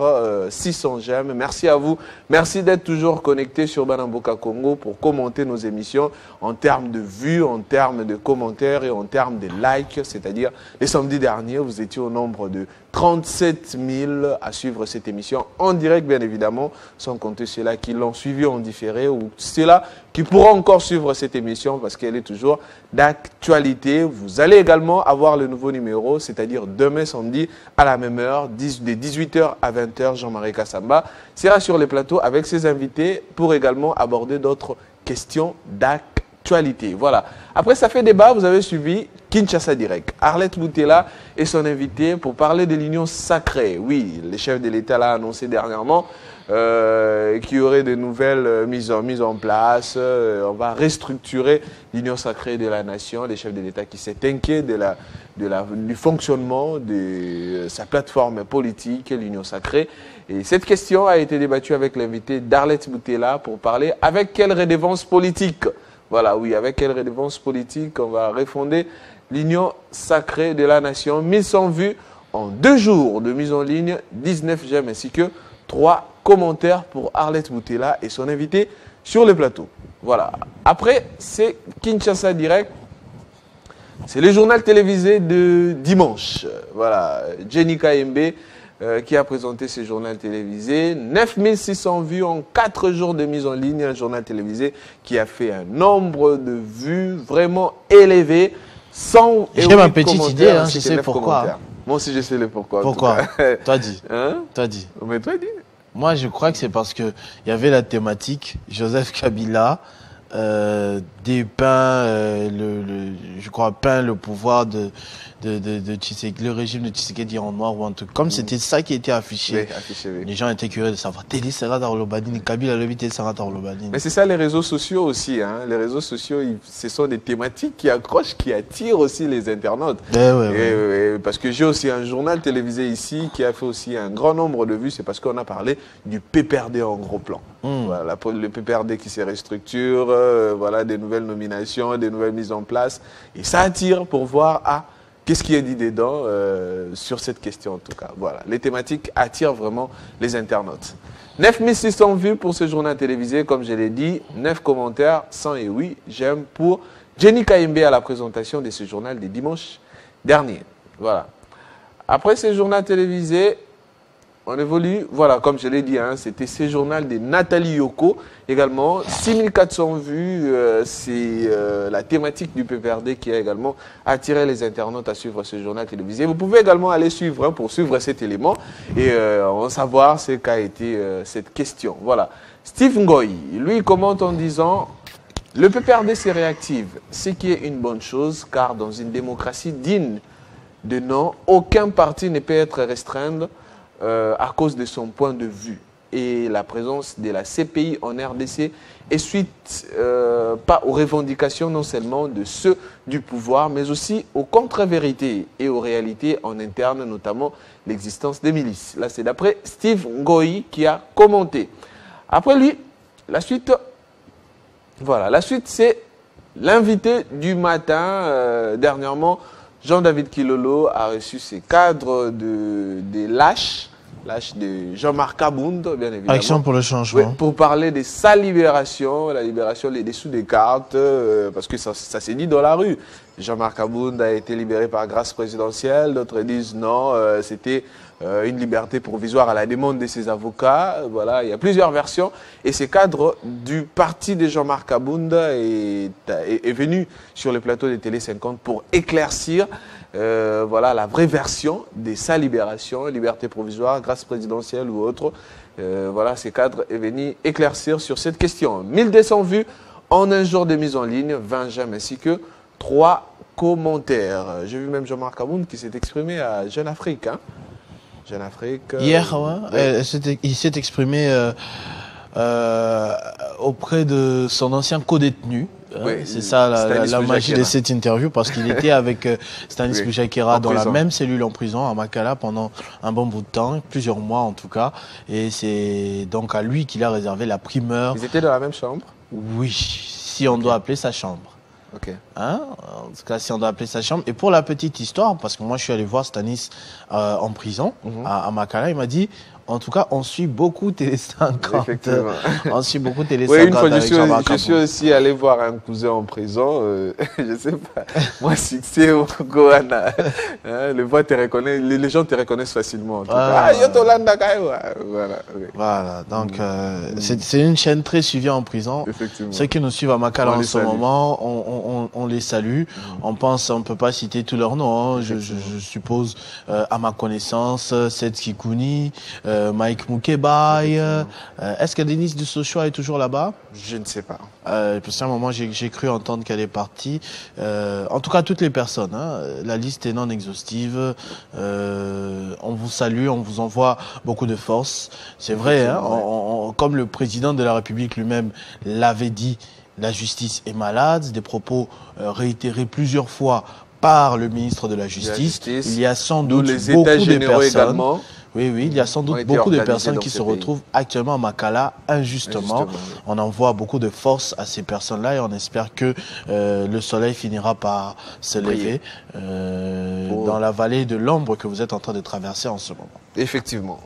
600 j'aime. Merci à vous. Merci d'être toujours connectés sur Banamboka Congo pour commenter nos émissions en termes de vues, en termes de commentaires et en termes de likes. C'est-à-dire, les samedis derniers, vous étiez au nombre de 37 000 à suivre cette émission en direct, bien évidemment, sans compter ceux-là qui l'ont suivi en différé ou ceux-là qui pourront encore suivre cette émission parce qu'elle est toujours d'actualité. Vous allez également avoir le nouveau numéro, c'est-à-dire demain samedi à la même heure, de 18h à 20h, Jean-Marie Kassamba sera sur les plateaux avec ses invités pour également aborder d'autres questions d'actualité. Voilà. Après, ça fait débat, vous avez suivi Kinshasa Direct. Arlette Boutela est son invité pour parler de l'Union sacrée. Oui, le chef de l'État l'a annoncé dernièrement qu'il y aurait de nouvelles mises en place. On va restructurer l'Union sacrée de la nation. Le chef de l'État qui s'est inquiet du fonctionnement de sa plateforme politique, l'Union sacrée. Et cette question a été débattue avec l'invité d'Arlette Boutela pour parler avec quelle redevance politique. Voilà, oui, avec quelle redevance politique on va refonder l'Union sacrée de la nation. 1100 vues en 2 jours de mise en ligne, 19 j'aime ainsi que 3 commentaires pour Arlette Boutela et son invité sur le plateau. Voilà. Après, c'est Kinshasa Direct. C'est le journal télévisé de dimanche. Voilà, Jenny Kayembe qui a présenté ce journal télévisé. 9600 vues en 4 jours de mise en ligne. Un journal télévisé qui a fait un nombre de vues vraiment élevé. J'ai ma petite idée, hein, je sais pourquoi. Moi aussi, je sais le pourquoi. Pourquoi? Toi dis. Hein? Toi dis. Mais toi dis. Moi, je crois que c'est parce qu'il y avait la thématique Joseph Kabila dépeint, je crois, peint le pouvoir de Tshisekedi, le régime de Tshisekedi en noir ou en tout. Comme c'était ça qui était affiché, oui. Les gens étaient curieux de savoir. Télé sera dans l'Obadine, Kabila le Télé sera dans l'Obadine. Mais c'est ça les réseaux sociaux aussi. Hein. Les réseaux sociaux, ce sont des thématiques qui accrochent, qui attirent aussi les internautes. Parce que j'ai aussi un journal télévisé ici qui a fait aussi un grand nombre de vues. C'est parce qu'on a parlé du PPRD en gros plan. Voilà, le PPRD qui se restructure, voilà, des nouvelles nominations, des nouvelles mises en place. Et ça attire pour voir qu'est-ce qui est dit dedans sur cette question en tout cas. Voilà, les thématiques attirent vraiment les internautes. 9600 vues pour ce journal télévisé, comme je l'ai dit, 9 commentaires, 100 et oui, j'aime pour Jenny Kayembe à la présentation de ce journal des dimanches derniers. Voilà. Après ce journal télévisé, on évolue, voilà, comme je l'ai dit, hein, c'était ce journal de Nathalie Yoko, également 6400 vues, c'est la thématique du PPRD qui a également attiré les internautes à suivre ce journal télévisé. Vous pouvez également aller suivre, hein, pour suivre cet élément et en savoir ce qu'a été cette question. Voilà. Steve Ngoy, lui, commente en disant « Le PPRD se réactive, ce qui est une bonne chose, car dans une démocratie digne de nom, aucun parti ne peut être restreint à cause de son point de vue et la présence de la CPI en RDC et suite pas aux revendications non seulement de ceux du pouvoir, mais aussi aux contre-vérités et aux réalités en interne, notamment l'existence des milices. Là, c'est d'après Steve Ngoyi qui a commenté. Après lui, la suite, voilà, la suite c'est l'invité du matin. Dernièrement, Jean-David Kilolo a reçu ses cadres des lâches de Jean-Marc Abound, bien évidemment. Action pour le changement. Oui, pour parler de sa libération, la libération des dessous des cartes, parce que ça s'est dit dans la rue. Jean-Marc Abound a été libéré par grâce présidentielle, d'autres disent non, c'était une liberté provisoire à la demande de ses avocats. Voilà, il y a plusieurs versions. Et ces cadres du parti de Jean-Marc Abound est venu sur le plateau de Télé 50 pour éclaircir voilà, la vraie version de sa libération, liberté provisoire, grâce présidentielle ou autre. Voilà, ces cadres est venu éclaircir sur cette question. 1200 vues en un jour de mise en ligne, 20 j'aime ainsi que 3 commentaires. J'ai vu même Jean-Marc Abound qui s'est exprimé à Jeune Afrique. Hein. Jeune Afrique. Hier, ouais. Il s'est exprimé auprès de son ancien co-détenu. Oui, c'est ça la magie de cette interview, parce qu'il était avec Stanis Boujakera dans la même cellule en prison à Makala pendant un bon bout de temps, plusieurs mois en tout cas. Et c'est donc à lui qu'il a réservé la primeur. Ils étaient dans la même chambre? Oui, si on doit appeler sa chambre. Okay. Hein? En tout cas, si on doit appeler sa chambre. Et pour la petite histoire, parce que moi je suis allé voir Stanis en prison à Makala, il m'a dit, en tout cas, on suit beaucoup Télé 50. On suit beaucoup Télé 50. Oui, une fois, je suis aussi allé voir un cousin en prison. Je sais pas. Moi, c'est au Goana. Les gens te reconnaissent facilement. En tout cas. Voilà. Donc, c'est une chaîne très suivie en prison. Ceux qui nous suivent à Makala en ce moment, on les salue. On pense, on ne peut pas citer tous leurs noms. Hein. Je suppose, à ma connaissance, Seth Kikouni, Mike Moukebaï. Est-ce que Denise de Sochua est toujours là-bas? Je ne sais pas. Parce qu'à un moment, j'ai cru entendre qu'elle est partie. En tout cas, toutes les personnes. Hein, la liste est non exhaustive. On vous salue, on vous envoie beaucoup de force. C'est vrai, hein, comme le président de la République lui-même l'avait dit, la justice est malade. Des propos réitérés plusieurs fois par le ministre de la Justice. Il y a sans doute beaucoup de personnes. Également. Oui, il y a sans doute beaucoup de personnes qui se retrouvent actuellement à Makala injustement. On envoie beaucoup de force à ces personnes-là et on espère que le soleil finira par se lever dans la vallée de l'ombre que vous êtes en train de traverser en ce moment. Effectivement.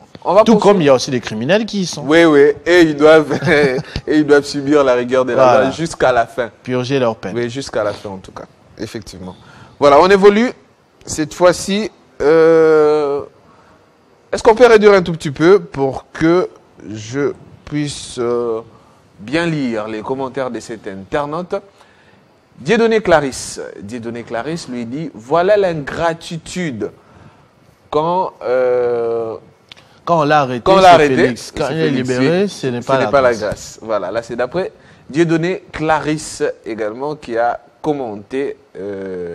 Tout comme il y a aussi des criminels qui y sont. Oui, et ils doivent subir la rigueur de la loi jusqu'à la fin. Purger leur peine. Oui, jusqu'à la fin en tout cas. Effectivement. Voilà, on évolue. Cette fois-ci... Est-ce qu'on peut réduire un tout petit peu pour que je puisse bien lire les commentaires de cet internaute? Dieudonné Clarisse lui dit, voilà l'ingratitude quand on l'a arrêté, quand il est libéré, ce n'est pas la grâce. Voilà, là c'est d'après Dieudonné Clarisse également qui a commenté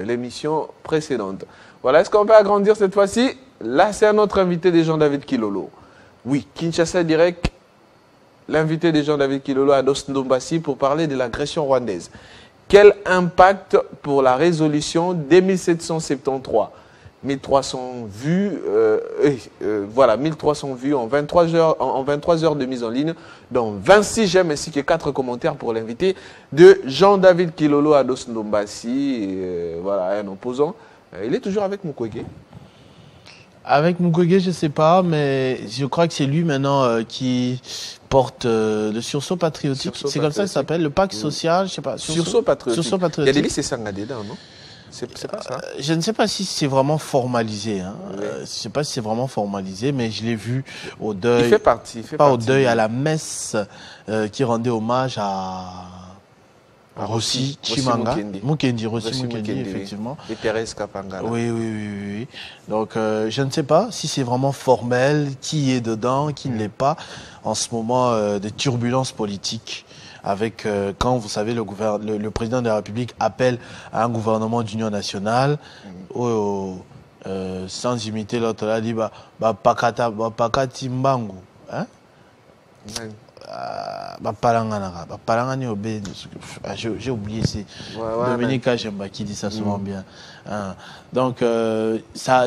l'émission précédente. Voilà, est-ce qu'on peut agrandir cette fois-ci? Là, c'est un autre invité de Jean-David Kilolo. Oui, Kinshasa Direct, l'invité de Jean-David Kilolo à Dos Ndombassi pour parler de l'agression rwandaise. Quel impact pour la résolution des 1773? 1300 vues, voilà, 1300 vues en 23 heures de mise en ligne, dont 26 j'aime ainsi que 4 commentaires pour l'invité de Jean-David Kilolo à Dos Ndombassi. Voilà, un opposant. Il est toujours avec Mukwege. Avec Mukwege, je ne sais pas, mais je crois que c'est lui maintenant qui porte le sursaut patriotique. C'est comme ça que ça s'appelle, le pacte social, je ne sais pas. Sursaut patriotique. Il y a des listes Sanga dedans, non? C'est pas ça. Je ne sais pas si c'est vraiment formalisé. Hein. Je ne sais pas si c'est vraiment formalisé, mais je l'ai vu au deuil. Il fait partie. Au deuil, à la messe qui rendait hommage à Rossi Chimanga, Mukendi, effectivement. Et Thérèse Kapangala. Oui. Donc, je ne sais pas si c'est vraiment formel, qui est dedans, qui ne l'est pas. En ce moment, des turbulences politiques avec, quand vous savez, le président de la République appelle à un gouvernement d'union nationale, sans imiter l'autre, là, dit Pakati Mbangu. Hein? J'ai oublié, c'est Dominique Ajemba qui dit ça souvent bien. Donc, ça,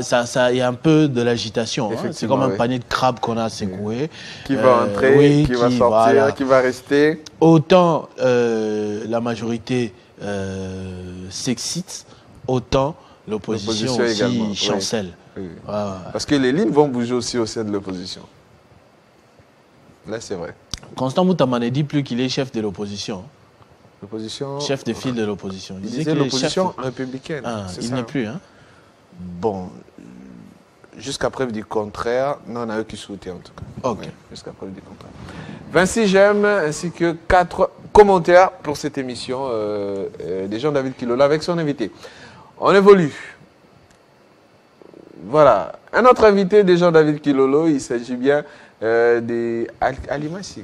il y a un peu de l'agitation. Hein. C'est comme un panier de crabes qu'on a secoué. Qui va entrer, qui va sortir, voilà. Qui va rester. Autant la majorité s'excite, autant l'opposition aussi également, chancelle. Oui. Oui. Parce que les lignes vont bouger aussi au sein de l'opposition. Là, c'est vrai. Constant Moutama ne dit plus qu'il est chef de l'opposition. L'opposition. Chef de file de l'opposition. Il disait l'opposition républicaine. Il n'est plus. Hein? Bon, jusqu'à preuve du contraire, non, on a eux qui soutiennent en tout cas. Ok. Oui, jusqu'à preuve du contraire. 26 j'aime ainsi que 4 commentaires pour cette émission de Jean-David Kilolo avec son invité. On évolue. Voilà. Un autre invité de Jean-David Kilolo, il s'agit bien de Alimassi.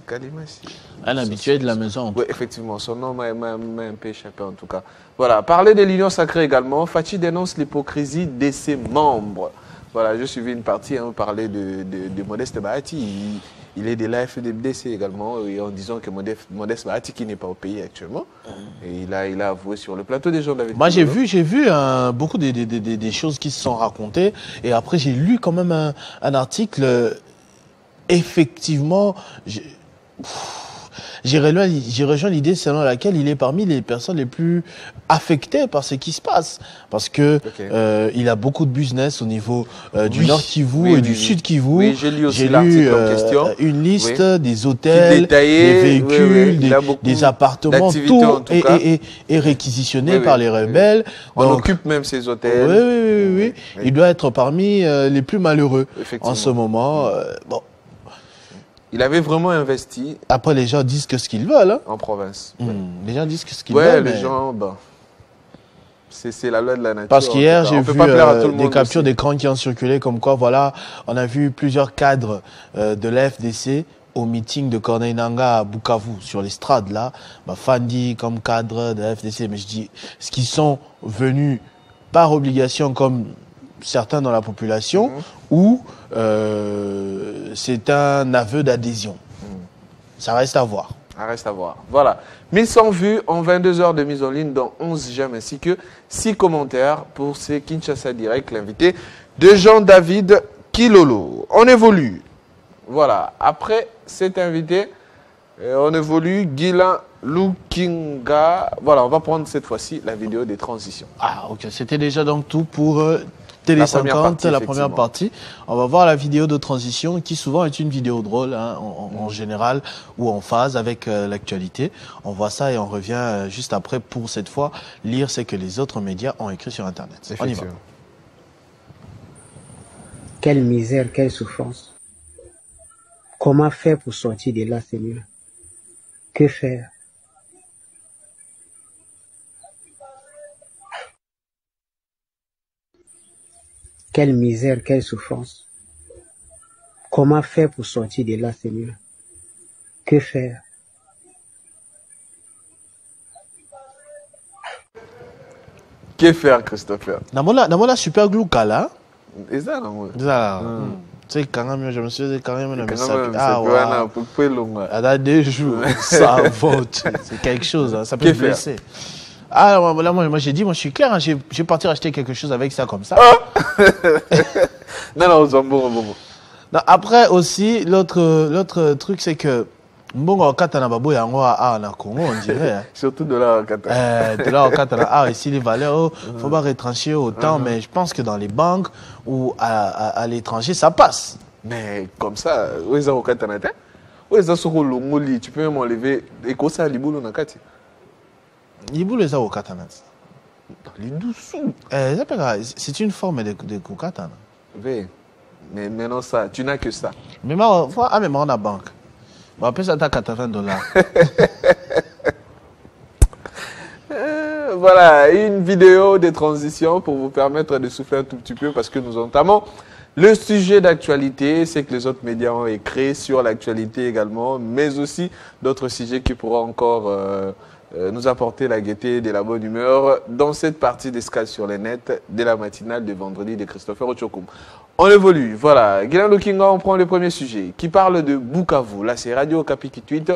Un habitué de la maison. Oui, effectivement. Son nom m'a un peu échappé en tout cas. Voilà. Parler de l'Union sacrée également. Fachi dénonce l'hypocrisie de ses membres. Voilà, je suivi une partie, on parlait de Modeste Bahati. Il est de la FDBDC également, en disant que Modeste Bahati, qui n'est pas au pays actuellement, et il a avoué sur le plateau des gens d'avec. Moi, j'ai vu beaucoup des choses qui se sont racontées, et après, j'ai lu quand même un article. Effectivement, j'ai rejoint l'idée selon laquelle il est parmi les personnes les plus affectées par ce qui se passe. Parce que il a beaucoup de business au niveau du Nord Kivu et du Sud Kivu. Oui, j'ai lu aussi l'article en question. Une liste des hôtels, des véhicules, des appartements, tout est réquisitionné par les rebelles. On occupe même ces hôtels. Oui. Il doit être parmi les plus malheureux en ce moment. Bon. Il avait vraiment investi. Après, les gens disent que ce qu'ils veulent. Hein. En province. Les gens disent que ce qu'ils veulent. Les gens, bah, c'est la loi de la nature. Parce qu'hier, j'ai vu des captures d'écran qui ont circulé comme quoi, voilà, on a vu plusieurs cadres de l'AFDC au meeting de Corneille Nangaa à Bukavu, sur l'estrade là. Fandi comme cadre de l'AFDC. Mais je dis, ce qui sont venus par obligation comme certains dans la population, ou c'est un aveu d'adhésion. Ça reste à voir. Ça reste à voir. Voilà. 1100 vues en 22 heures de mise en ligne dans 11 j'aime, ainsi que 6 commentaires pour ces Kinshasa Direct, l'invité de Jean-David Kilolo. On évolue. Voilà. Après cet invité, on évolue. Guylain Lukinga. Voilà, on va prendre cette fois-ci la vidéo des transitions. Ah, ok. C'était déjà donc tout pour Télé 50, la première partie. On va voir la vidéo de transition qui souvent est une vidéo drôle hein, en général ou en phase avec l'actualité. On voit ça et on revient juste après pour cette fois lire ce que les autres médias ont écrit sur Internet. On y va. Quelle misère, quelle souffrance. Comment faire pour sortir de là, Seigneur? Que faire? Quelle misère, quelle souffrance. Comment faire pour sortir de là, Seigneur? Que faire? Que faire, Christopher? Namola super glue kala. Et ça, non? Ça. Tu sais, quand même, je me suis dit, quand même, elle a des jours, ça vote. C'est quelque chose, hein, ça peut te blesser. Ah, là, moi j'ai dit, moi je suis clair, hein, je vais partir acheter quelque chose avec ça comme ça. Non, bon. Non, après aussi, l'autre truc, c'est que Mbongo Katana Babo Yango a en Congo, on dirait. Hein. Surtout de là Katana. De là Katana ici les valeurs, faut pas retrancher autant, mais je pense que dans les banques ou à l'étranger, ça passe. Mais comme ça, où est-ce que Katana était? Où est-ce que tu peux même enlever et quoi ça, Liboulou Nakati? Liboulou est au Katana. Les dessous. C'est une forme de Katana. Oui, mais non, ça, tu n'as que ça. Mais moi, même en la banque. On peut ça à $80. Voilà, une vidéo de transition pour vous permettre de souffler un tout petit peu parce que nous entamons le sujet d'actualité. C'est que les autres médias ont écrit sur l'actualité également, mais aussi d'autres sujets qui pourront encore nous apporter la gaieté et de la bonne humeur dans cette partie d'Escale sur les nets de la matinale de vendredi de Christopher Ochokoum. On évolue, voilà. Guilain Lukinga, on prend le premier sujet qui parle de Bukavu. Là, c'est Radio Okapi qui tweet.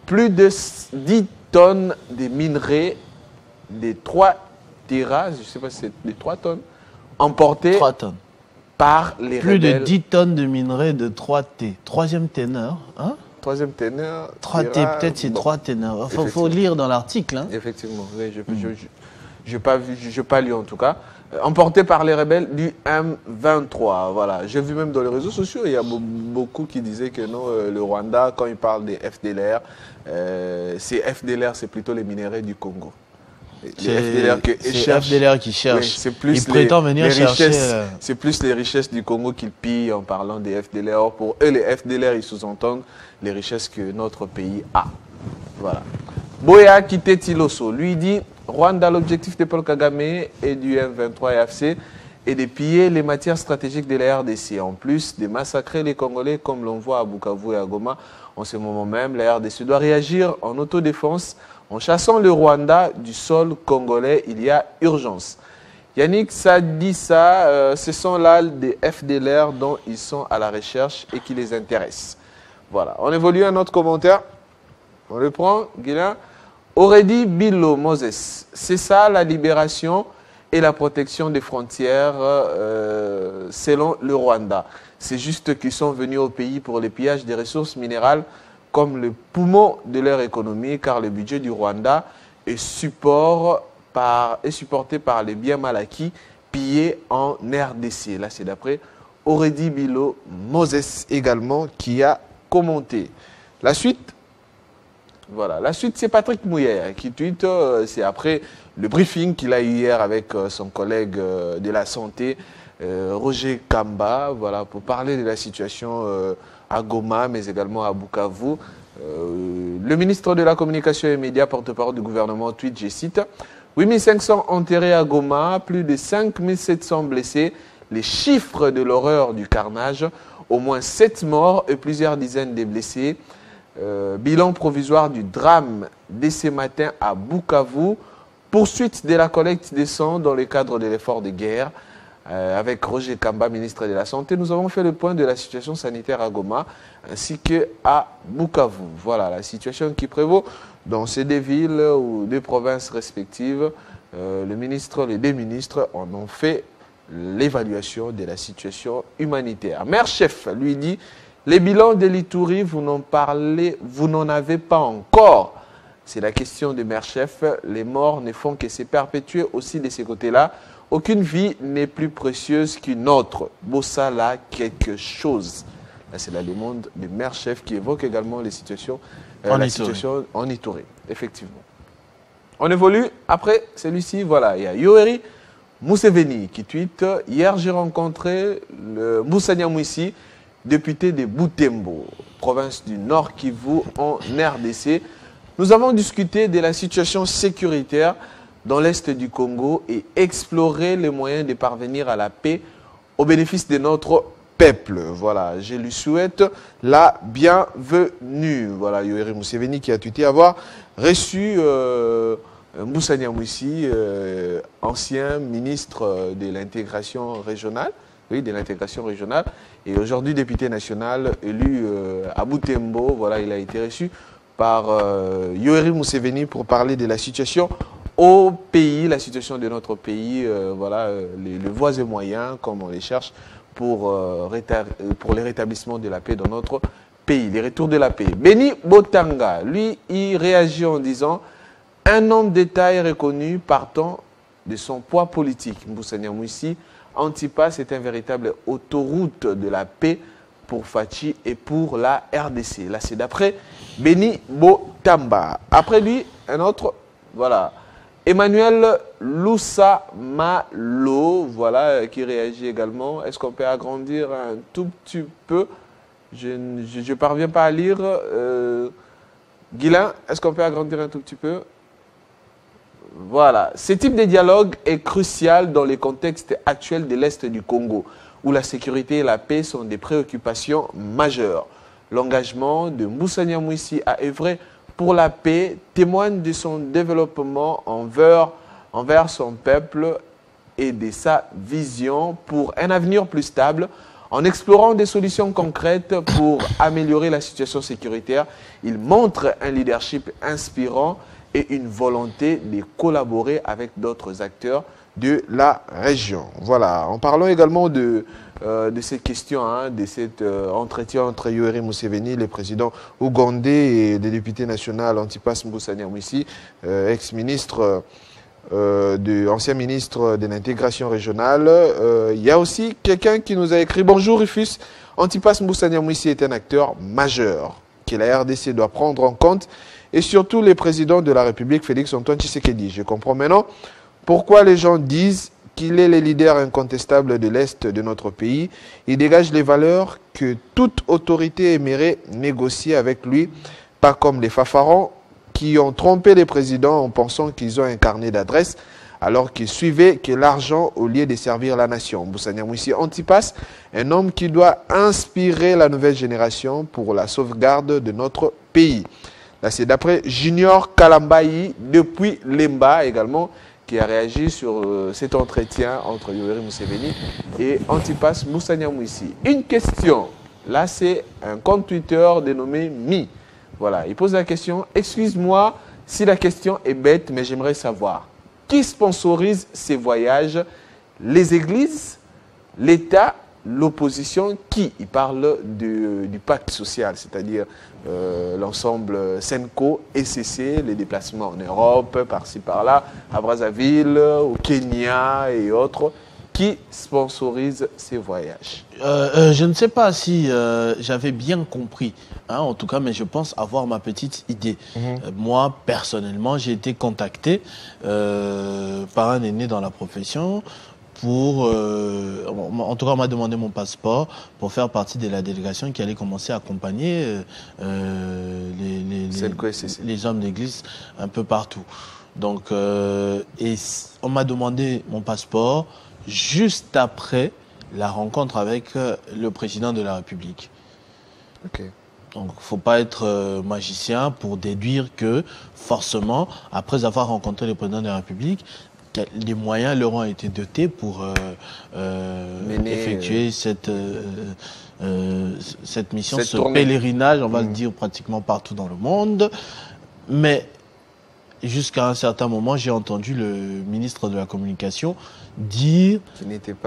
Plus de 10 tonnes de minerais des 3 terras, je ne sais pas si c'est des 3 tonnes, emportées 3 tonnes. Par les Plus rebelles. de 10 tonnes de minerais de 3T. Troisième téneur, hein? Troisième téneur. 3T, peut-être c'est 3 téneurs. Il faut lire dans l'article. Hein? Effectivement, oui, je n'ai pas lu en tout cas. Emporté par les rebelles du M23. Voilà. J'ai vu même dans les réseaux sociaux, il y a beaucoup qui disaient que non, le Rwanda, quand il parle des FDLR, c'est FDLR, c'est plutôt les minerais du Congo. C'est FDLR qui cherche. Oui, il prétend venir chercher. C'est plus les richesses du Congo qu'ils pillent en parlant des FDLR. Or, pour eux, les FDLR, ils sous-entendent les richesses que notre pays a. Voilà. Boya Kité Tiloso, lui dit Rwanda, l'objectif de Paul Kagame et du M23 et AFC est de piller les matières stratégiques de la RDC. En plus de massacrer les Congolais comme l'on voit à Bukavu et à Goma. En ce moment même, la RDC doit réagir en autodéfense. En chassant le Rwanda du sol congolais, il y a urgence. Yannick Sadissa, ce sont là des FDLR dont ils sont à la recherche et qui les intéressent. Voilà. On évolue un autre commentaire. On le prend, Guilain. Aurédi Bilo Moses, c'est ça la libération et la protection des frontières selon le Rwanda. C'est juste qu'ils sont venus au pays pour le pillage des ressources minérales comme le poumon de leur économie, car le budget du Rwanda est supporté par les biens mal acquis pillés en RDC. Là, c'est d'après Aurédi Bilo Moses également qui a commenté. La suite. Voilà. La suite, c'est Patrick Mouyer qui tweet, c'est après le briefing qu'il a eu hier avec son collègue de la santé, Roger Kamba, voilà, pour parler de la situation à Goma, mais également à Bukavu. Le ministre de la Communication et Médias, porte-parole du gouvernement, tweet, je cite, 8500 enterrés à Goma, plus de 5700 blessés, les chiffres de l'horreur du carnage, au moins 7 morts et plusieurs dizaines de blessés. Bilan provisoire du drame dès ce matin à Bukavu. Poursuite de la collecte des sangs dans le cadre de l'effort de guerre. Avec Roger Kamba, ministre de la Santé, nous avons fait le point de la situation sanitaire à Goma ainsi qu'à Bukavu. Voilà la situation qui prévaut dans ces deux villes ou deux provinces respectives. Les deux ministres en ont fait l'évaluation de la situation humanitaire. Maire-chef lui dit: les bilans de l'Ituri, vous n'en avez pas encore. C'est la question du maire-chef. Les morts ne font que se perpétuer aussi de ces côtés-là. Aucune vie n'est plus précieuse qu'une autre. Bossa là, quelque chose. Là, c'est la demande du maire-chef qui évoque également les situations, situation en Ituri. Effectivement. On évolue. Après, celui-ci, voilà, il y a Yoweri Museveni qui tweet: hier, j'ai rencontré le Moussa Nyamwisi, député de Butembo, province du Nord Kivu en RDC. Nous avons discuté de la situation sécuritaire dans l'Est du Congo et exploré les moyens de parvenir à la paix au bénéfice de notre peuple. Voilà, je lui souhaite la bienvenue. Voilà, Yoweri Museveni qui a tweeté avoir reçu Moussa Nyamwisi, ancien ministre de l'intégration régionale. Oui, de l'intégration régionale. Et aujourd'hui, député national élu à Butembo. Voilà, il a été reçu par Yoweri Museveni pour parler de la situation au pays, la situation de notre pays, voilà, les voies et moyens, comme on les cherche, pour le rétablissement de la paix dans notre pays, les retours de la paix. Beni Botanga, lui, il réagit en disant: un homme d'État est reconnu partant de son poids politique. Moussa Nyamwisi Antipas est un véritable autoroute de la paix pour Fachi et pour la RDC. Là, c'est d'après Beni Botamba. Après lui, un autre, voilà, Emmanuel Loussa-Malo, voilà, qui réagit également. Est-ce qu'on peut agrandir un tout petit peu? Je ne parviens pas à lire. Guilain, est-ce qu'on peut agrandir un tout petit peu? Voilà. Ce type de dialogue est crucial dans le contexte actuel de l'Est du Congo, où la sécurité et la paix sont des préoccupations majeures. L'engagement de Moussa Nyamwisi à œuvrer pour la paix témoigne de son développement envers son peuple et de sa vision pour un avenir plus stable. En explorant des solutions concrètes pour améliorer la situation sécuritaire, il montre un leadership inspirant et une volonté de collaborer avec d'autres acteurs de la région. Voilà, en parlant également de ces questions, hein, de cet entretien entre Yoweri Museveni, le président ougandais, et le député national Antipas Mbusa Nyamwisi, ex-ministre, ancien ministre de l'intégration régionale. Il y a aussi quelqu'un qui nous a écrit « Bonjour Rufus, Antipas Mbusa Nyamwisi est un acteur majeur que la RDC doit prendre en compte et surtout le président de la République, Félix Antoine Tshisekedi. Je comprends maintenant pourquoi les gens disent qu'il est le leader incontestable de l'Est de notre pays. Il dégage les valeurs que toute autorité aimerait négocier avec lui, pas comme les fanfarons qui ont trompé les présidents en pensant qu'ils ont un carnet d'adresses alors qu'ils suivaient que l'argent au lieu de servir la nation. Mbusa Nyamwisi Antipas, un homme qui doit inspirer la nouvelle génération pour la sauvegarde de notre pays. Là, c'est d'après Junior Kalambayi, depuis Lemba également, qui a réagi sur cet entretien entre Yoweri Museveni et Antipas Mbusa Nyamwisi. Une question, là c'est un compte Twitter dénommé Mi. Voilà, il pose la question, excuse-moi si la question est bête, mais j'aimerais savoir, qui sponsorise ces voyages? Les églises, l'État, l'opposition? Qui? Il parle du pacte social, c'est-à-dire l'ensemble Senco, ECC, les déplacements en Europe, par-ci, par-là, à Brazzaville, au Kenya et autres. Qui sponsorise ces voyages? Je ne sais pas si j'avais bien compris, hein, en tout cas, mais je pense avoir ma petite idée. Moi, personnellement, j'ai été contacté par un aîné dans la profession pour, en tout cas, on m'a demandé mon passeport pour faire partie de la délégation qui allait commencer à accompagner les hommes d'église un peu partout. Donc, et on m'a demandé mon passeport juste après la rencontre avec le président de la République. Ok. Donc, il ne faut pas être magicien pour déduire que, forcément, après avoir rencontré le président de la République, les moyens leur ont été dotés pour effectuer cette mission, ce pèlerinage, on va le dire, pratiquement partout dans le monde. Mais jusqu'à un certain moment, j'ai entendu le ministre de la Communication dire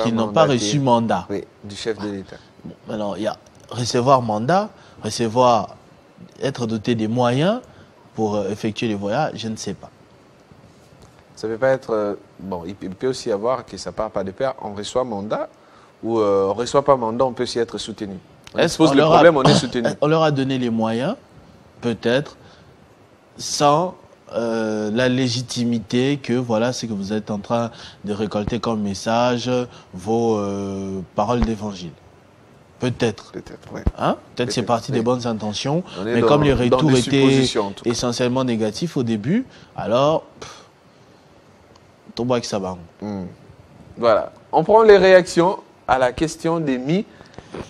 qu'ils n'ont pas reçu mandat. Oui, du chef de l'État. Bon, alors, il y a recevoir mandat, être doté des moyens pour effectuer les voyages, je ne sais pas. Ça ne peut pas être... bon, il peut aussi y avoir que ça ne part pas de pair. On reçoit mandat ou on ne reçoit pas mandat, on peut aussi être soutenu. On se pose le problème, on est soutenu. On leur a donné les moyens, peut-être, sans la légitimité que voilà ce que vous êtes en train de récolter comme message, vos paroles d'évangile. Peut-être. Peut-être, oui. Hein? Peut-être c'est parti des bonnes intentions, mais comme les retours étaient essentiellement négatifs au début, alors, tombe avec ça. Voilà. On prend les réactions à la question des Mi.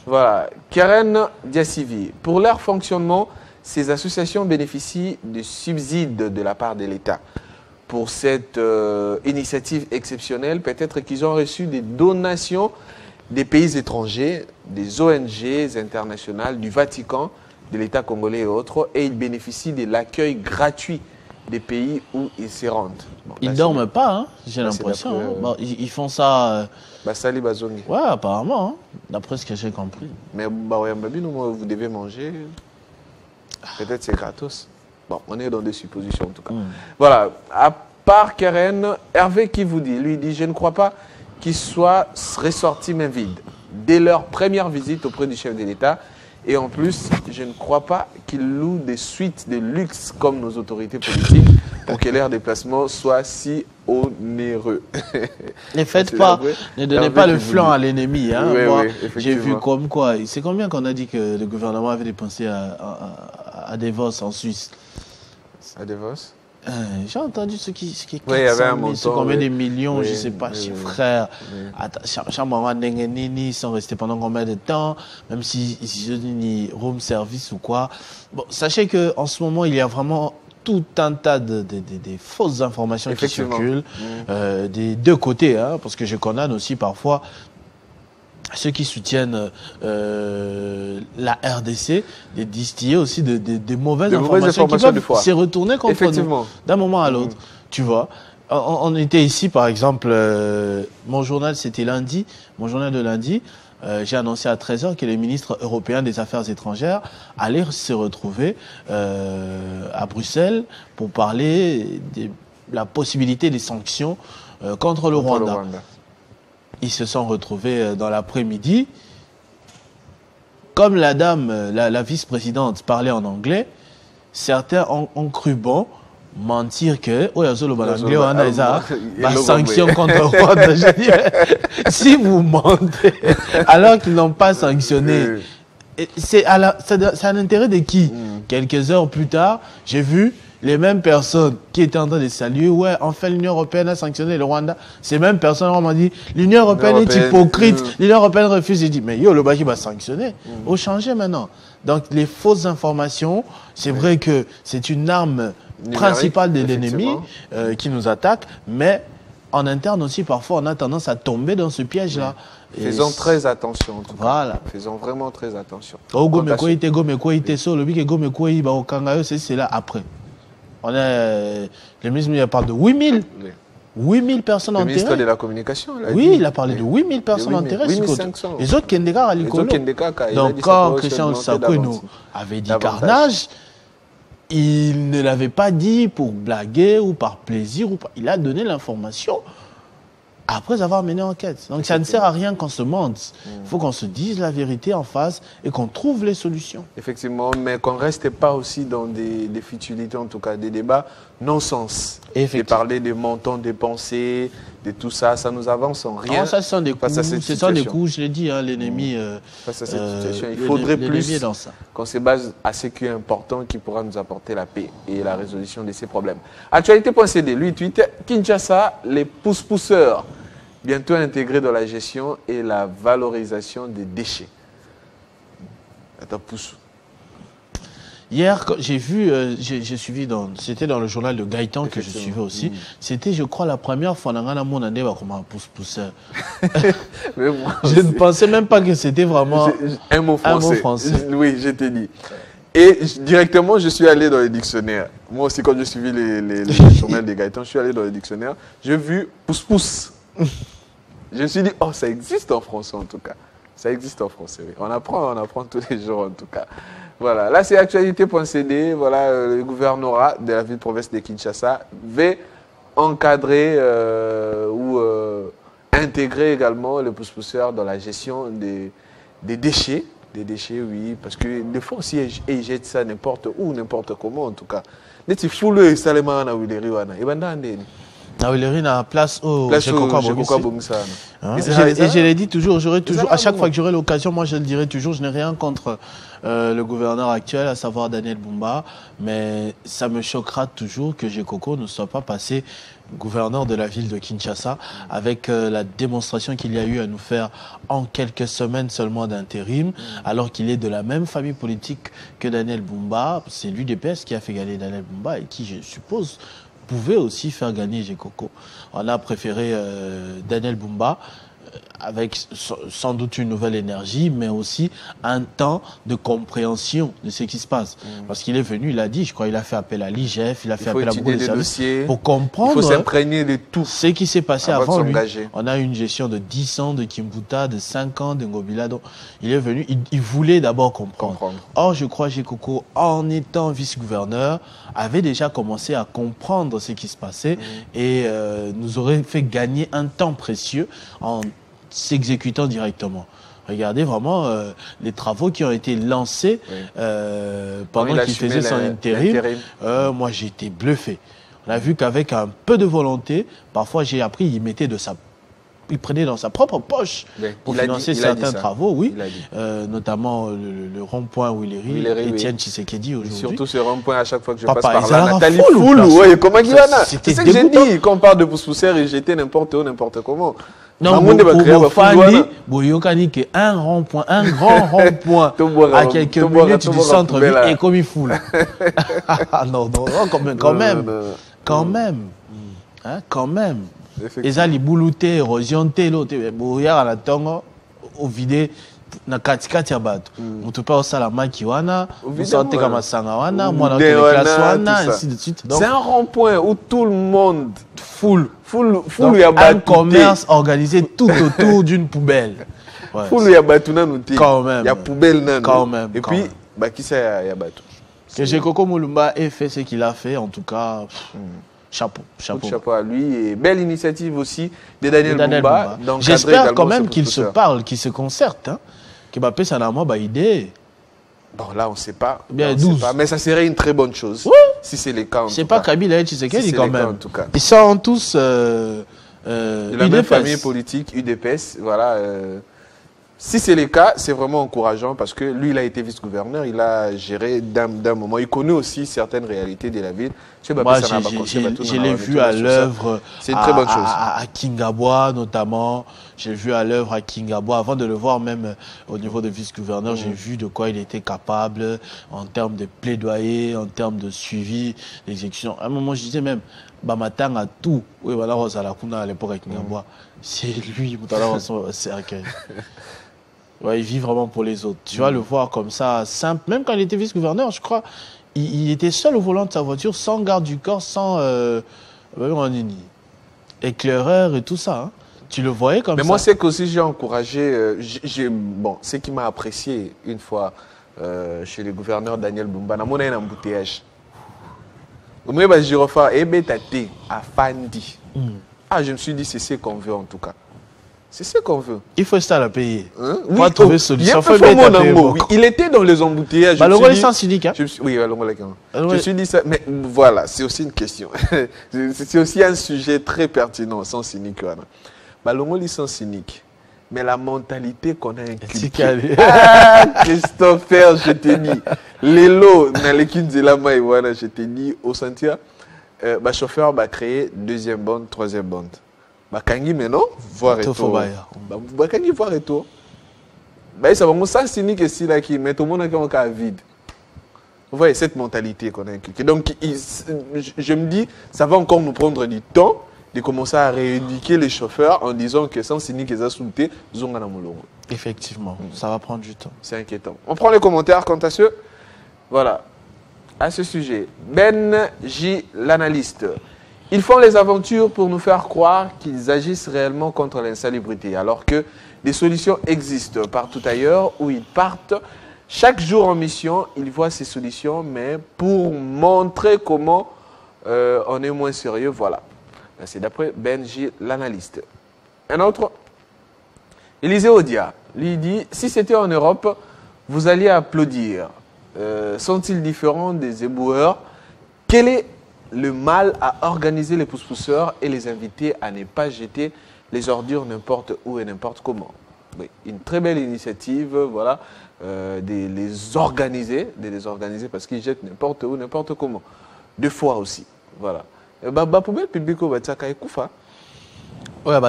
Voilà. Karen Diasivi. Pour leur fonctionnement, ces associations bénéficient de subsides de la part de l'État. Pour cette initiative exceptionnelle, peut-être qu'ils ont reçu des donations des pays étrangers, des ONG internationales, du Vatican, de l'État congolais et autres, et ils bénéficient de l'accueil gratuit des pays où ils se rendent. Bon, ils ne dorment pas, hein, j'ai l'impression. Bon, ils font ça... Basali Bazongi. Ouais, apparemment, hein, d'après ce que j'ai compris. Mais vous devez manger... Peut-être c'est gratos. Bon, on est dans des suppositions en tout cas. Voilà. À part Karen, Hervé qui vous dit, lui dit, je ne crois pas qu'ils soient ressortis main vide dès leur première visite auprès du chef de l'État. Et en plus, je ne crois pas qu'ils louent des suites de luxe comme nos autorités politiques pour que leur déplacement soit si onéreux. Ne faites pas, ne donnez pas le flanc à l'ennemi. Hein. Oui, j'ai vu comme quoi. C'est combien qu'on a dit que le gouvernement avait dépensé à Davos en Suisse? À Davos? J'ai entendu ce qui est 400 000, il y avait un montant, combien de millions, oui, je ne sais pas, oui, frère. Chaque moment, ils sont restés pendant combien de temps, même si ils ont room service ou quoi. Bon, sachez qu'en ce moment, il y a vraiment tout un tas de fausses informations qui circulent des deux côtés, hein, parce que je condamne aussi parfois ceux qui soutiennent la RDC, de distiller aussi des mauvaises informations qui peuvent se retourner contre nous d'un moment à l'autre. Tu vois, on était ici, par exemple, mon journal, c'était lundi, mon journal de lundi, j'ai annoncé à 13h que les ministres européens des Affaires étrangères allaient se retrouver à Bruxelles pour parler de la possibilité des sanctions contre le Rwanda. Ils se sont retrouvés dans l'après-midi. Comme la dame, la vice-présidente parlait en anglais, certains ont cru bon mentir que sanction contre le Rwanda. Je dis, si vous mentez alors qu'ils n'ont pas sanctionné, c'est à l'intérêt de qui? Quelques heures plus tard, j'ai vu les mêmes personnes qui étaient en train de saluer, ouais, enfin l'Union européenne a sanctionné le Rwanda. Ces mêmes personnes m'ont dit, l'Union européenne est hypocrite, l'Union européenne refuse. J'ai dit, mais yo, le Baki va sanctionner. Faut changer maintenant. Donc les fausses informations, c'est vrai que c'est une arme principale de l'ennemi qui nous attaque, mais en interne aussi, parfois, on a tendance à tomber dans ce piège-là. Faisons très attention. En tout cas. Voilà. Faisons vraiment très attention. C'est là après. On a, le ministre il parle de 8000. 8000 personnes enterrées. Le ministre de la Communication. Oui, il a parlé de 8000 personnes enterrées. 8500. Les autres Kendeka à l'école. Donc quand Christian Sakounou avait dit carnage, il ne l'avait pas dit pour blaguer ou par plaisir. Il a donné l'information après avoir mené enquête. Donc ça ne sert à rien qu'on se mente. Il faut qu'on se dise la vérité en face et qu'on trouve les solutions. Effectivement, mais qu'on ne reste pas aussi dans des futilités, en tout cas des débats non-sens. Et parler des montants dépensés, de tout ça, ça nous avance en rien. Non, ça, ce sont des coups, je l'ai dit, hein, l'ennemi. Face à cette situation, il faudrait plus qu'on se base à ce qui est important qui pourra nous apporter la paix et la résolution de ces problèmes. Actualité.cd, lui tweet, Kinshasa, les pousse-pousseurs, bientôt intégrés dans la gestion et la valorisation des déchets. Attends, pousse. Hier, j'ai vu, j'ai suivi, c'était dans le journal de Gaëtan que je suivais aussi. C'était, je crois, la première fois dans mon année comme un pousse-pousseur. Je ne pensais même pas que c'était vraiment un mot français. Oui, je t'ai dit. Et directement, je suis allé dans les dictionnaires. Moi aussi, quand j'ai suivi les journaux de Gaëtan, je suis allé dans les dictionnaires. J'ai vu pousse-pousse. Je me suis dit, oh, ça existe en français en tout cas. Ça existe en français, oui. On apprend tous les jours en tout cas. Voilà, là c'est actualité.cd, voilà, le gouvernorat de la ville-province de Kinshasa veut encadrer ou intégrer également les pousse-pousseurs dans la gestion des déchets. Des déchets, oui, parce que des fois aussi, ils jettent ça n'importe où, n'importe comment en tout cas. Mais si fou le salement à Willeri, et ben Willeri n'a place au et je l'ai dit toujours, à chaque fois que j'aurai l'occasion, moi je le dirai toujours, je n'ai rien contre le gouverneur actuel, à savoir Daniel Bumba, mais ça me choquera toujours que Jekoko ne soit pas passé gouverneur de la ville de Kinshasa avec la démonstration qu'il y a eu à nous faire en quelques semaines seulement d'intérim, alors qu'il est de la même famille politique que Daniel Bumba. C'est l'UDPS qui a fait gagner Daniel Bumba et qui, je suppose, pouvait aussi faire gagner Jekoko. On a préféré Daniel Bumba avec sans doute une nouvelle énergie, mais aussi un temps de compréhension de ce qui se passe. Parce qu'il est venu, il a dit, je crois, il a fait appel à l'IGF, il a fait appel à beaucoup de services pour comprendre de tout ce qui s'est passé avant lui. On a une gestion de 10 ans de Kimbuta, de 5 ans de Ngobila. Donc, il est venu, il voulait d'abord comprendre. Or, je crois que Jekoko, en étant vice-gouverneur, avait déjà commencé à comprendre ce qui se passait et nous aurait fait gagner un temps précieux en s'exécutant directement. Regardez vraiment les travaux qui ont été lancés pendant qu'il faisait son intérim. Moi, j'ai été bluffé. On a vu qu'avec un peu de volonté, parfois j'ai appris, il mettait de sa il prenait dans sa propre poche pour financer certains travaux, oui, notamment le rond-point où il est Étienne Tshisekedi aujourd'hui. Surtout ce rond-point, à chaque fois que je passe par là, Nathalie Foulou, oui, comment il y en a? C'est ce que j'ai dit, quand on parle de poussière et jeter n'importe où, n'importe comment. Non, pour Fandi, Boyokani, qui est un rond-point, un grand rond-point à quelques minutes du centre-ville et comme il foule. Non, quand même. Et ça, les bouloutés, érosion, l'autre, bouillard à la tongo, au vide, na katikati ya bato. On te parle ça la makiwana, vous sortez comme un sangawana, moi dans les classes wana, ainsi de suite. C'est un rond-point où tout le monde foule. Il y a un commerce organisé tout autour d'une poubelle. Foule, il y a batuna nouté. Quand même. Il y a poubelle nan. Quand même. Et puis, bah qui ça, il y a batou. Que j'ai Koko Moulumba ait fait ce qu'il a fait, en tout cas. Chapeau à lui. Et belle initiative aussi de Daniel Bumba. J'espère quand même qu'ils se parlent, qu'ils se concertent. Hein. Que Mbappé, ça n'a pas idée. Bon, là, on ne sait pas. Bien, 12. Mais ça serait une très bonne chose. Oui. Si c'est les cas. C'est pas Kabila et Tshisekedi quand même. En tout cas. Ils sont tous. De la même famille politique, UDPS. Voilà. Si c'est le cas, c'est vraiment encourageant parce que lui, il a été vice-gouverneur, il a géré d'un moment. Il connaît aussi certaines réalités de la ville. Moi, je l'ai vu à l'œuvre. C'est une très bonne chose. À Kingabwa, notamment. J'ai vu à l'œuvre à Kingabwa. Avant de le voir, même au niveau de vice-gouverneur, j'ai vu de quoi il était capable en termes de plaidoyer, en termes de suivi, d'exécution. À un moment, je disais même, Bamatang a tout. Oui, voilà, Rosalakuna à l'époque à Kingabwa. C'est lui, c'est accueil. Ouais, il vit vraiment pour les autres. Tu vas le voir comme ça, simple. Même quand il était vice-gouverneur, je crois, il était seul au volant de sa voiture, sans garde du corps, sans éclaireur et tout ça. Hein. Tu le voyais comme ça. Mais moi, c'est qu'aussi j'ai encouragé, ce qui m'a apprécié une fois chez le gouverneur Daniel Bumba, on a un embouteillage. Moi, je refais, à Fandi. Je me suis dit, c'est ce qu'on veut en tout cas. C'est ce qu'on veut. Il faut ça la payer. Hein? Il faut trouver solution. Il était dans les embouteillages. Le rôle est sans syndicat. Oui, je me suis dit ça. Mais voilà, c'est aussi une question. C'est aussi un sujet très pertinent, sans cynique. Le rôle est sans cynique. Mais la mentalité qu'on a inculquée. Christopher, je t'ai dit. Lélo, je t'ai dit, au Santia, le chauffeur va créer deuxième bande, troisième bande. Bakangi maintenant, voir retour. Bakangi voir retour. Ça va ça cynique ici là qui met tout le monde en cas vide. Vous voyez cette mentalité qu'on a inculquée. Donc je me dis, ça va encore nous prendre du temps de commencer à rééduquer les chauffeurs en disant que sans cynique et insulté, zonga na molongo. Effectivement, ça va prendre du temps. C'est inquiétant. On prend les commentaires quant à ce. Voilà. À ce sujet, Ben J, l'analyste. Ils font les aventures pour nous faire croire qu'ils agissent réellement contre l'insalubrité, alors que des solutions existent partout ailleurs où ils partent. Chaque jour en mission, ils voient ces solutions, mais pour montrer comment on est moins sérieux, voilà. C'est d'après Benji, l'analyste. Un autre, Élisée Odia, lui dit, si c'était en Europe, vous alliez applaudir. Sont-ils différents des éboueurs? Quel est le mal à organiser les pousse-pousseurs et les inviter à ne pas jeter les ordures n'importe où et n'importe comment? Oui, une très belle initiative, voilà, de les organiser parce qu'ils jettent n'importe où, n'importe comment. Deux fois aussi, voilà. Poubelle publique, ouais,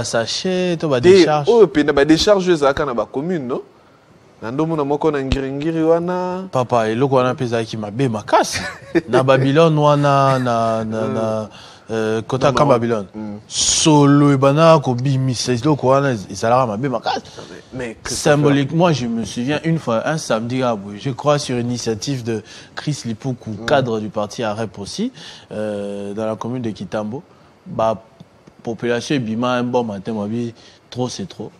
sachet, tu vas décharge. Oh, puis décharge ça quand on commune, non? Papa, et le qu'on appelle qui m'a bé ma casse. Na Babylone, na Kota Kam Babylone. Solo et bana ko bi misses lo ko ana isalara ma bé ma casse. Mais symboliquement, je me souviens une fois un samedi je crois sur une initiative de Chris Lipuku, cadre du parti Arep aussi dans la commune de Kitambo. Population bima un bon matin trop c'est trop.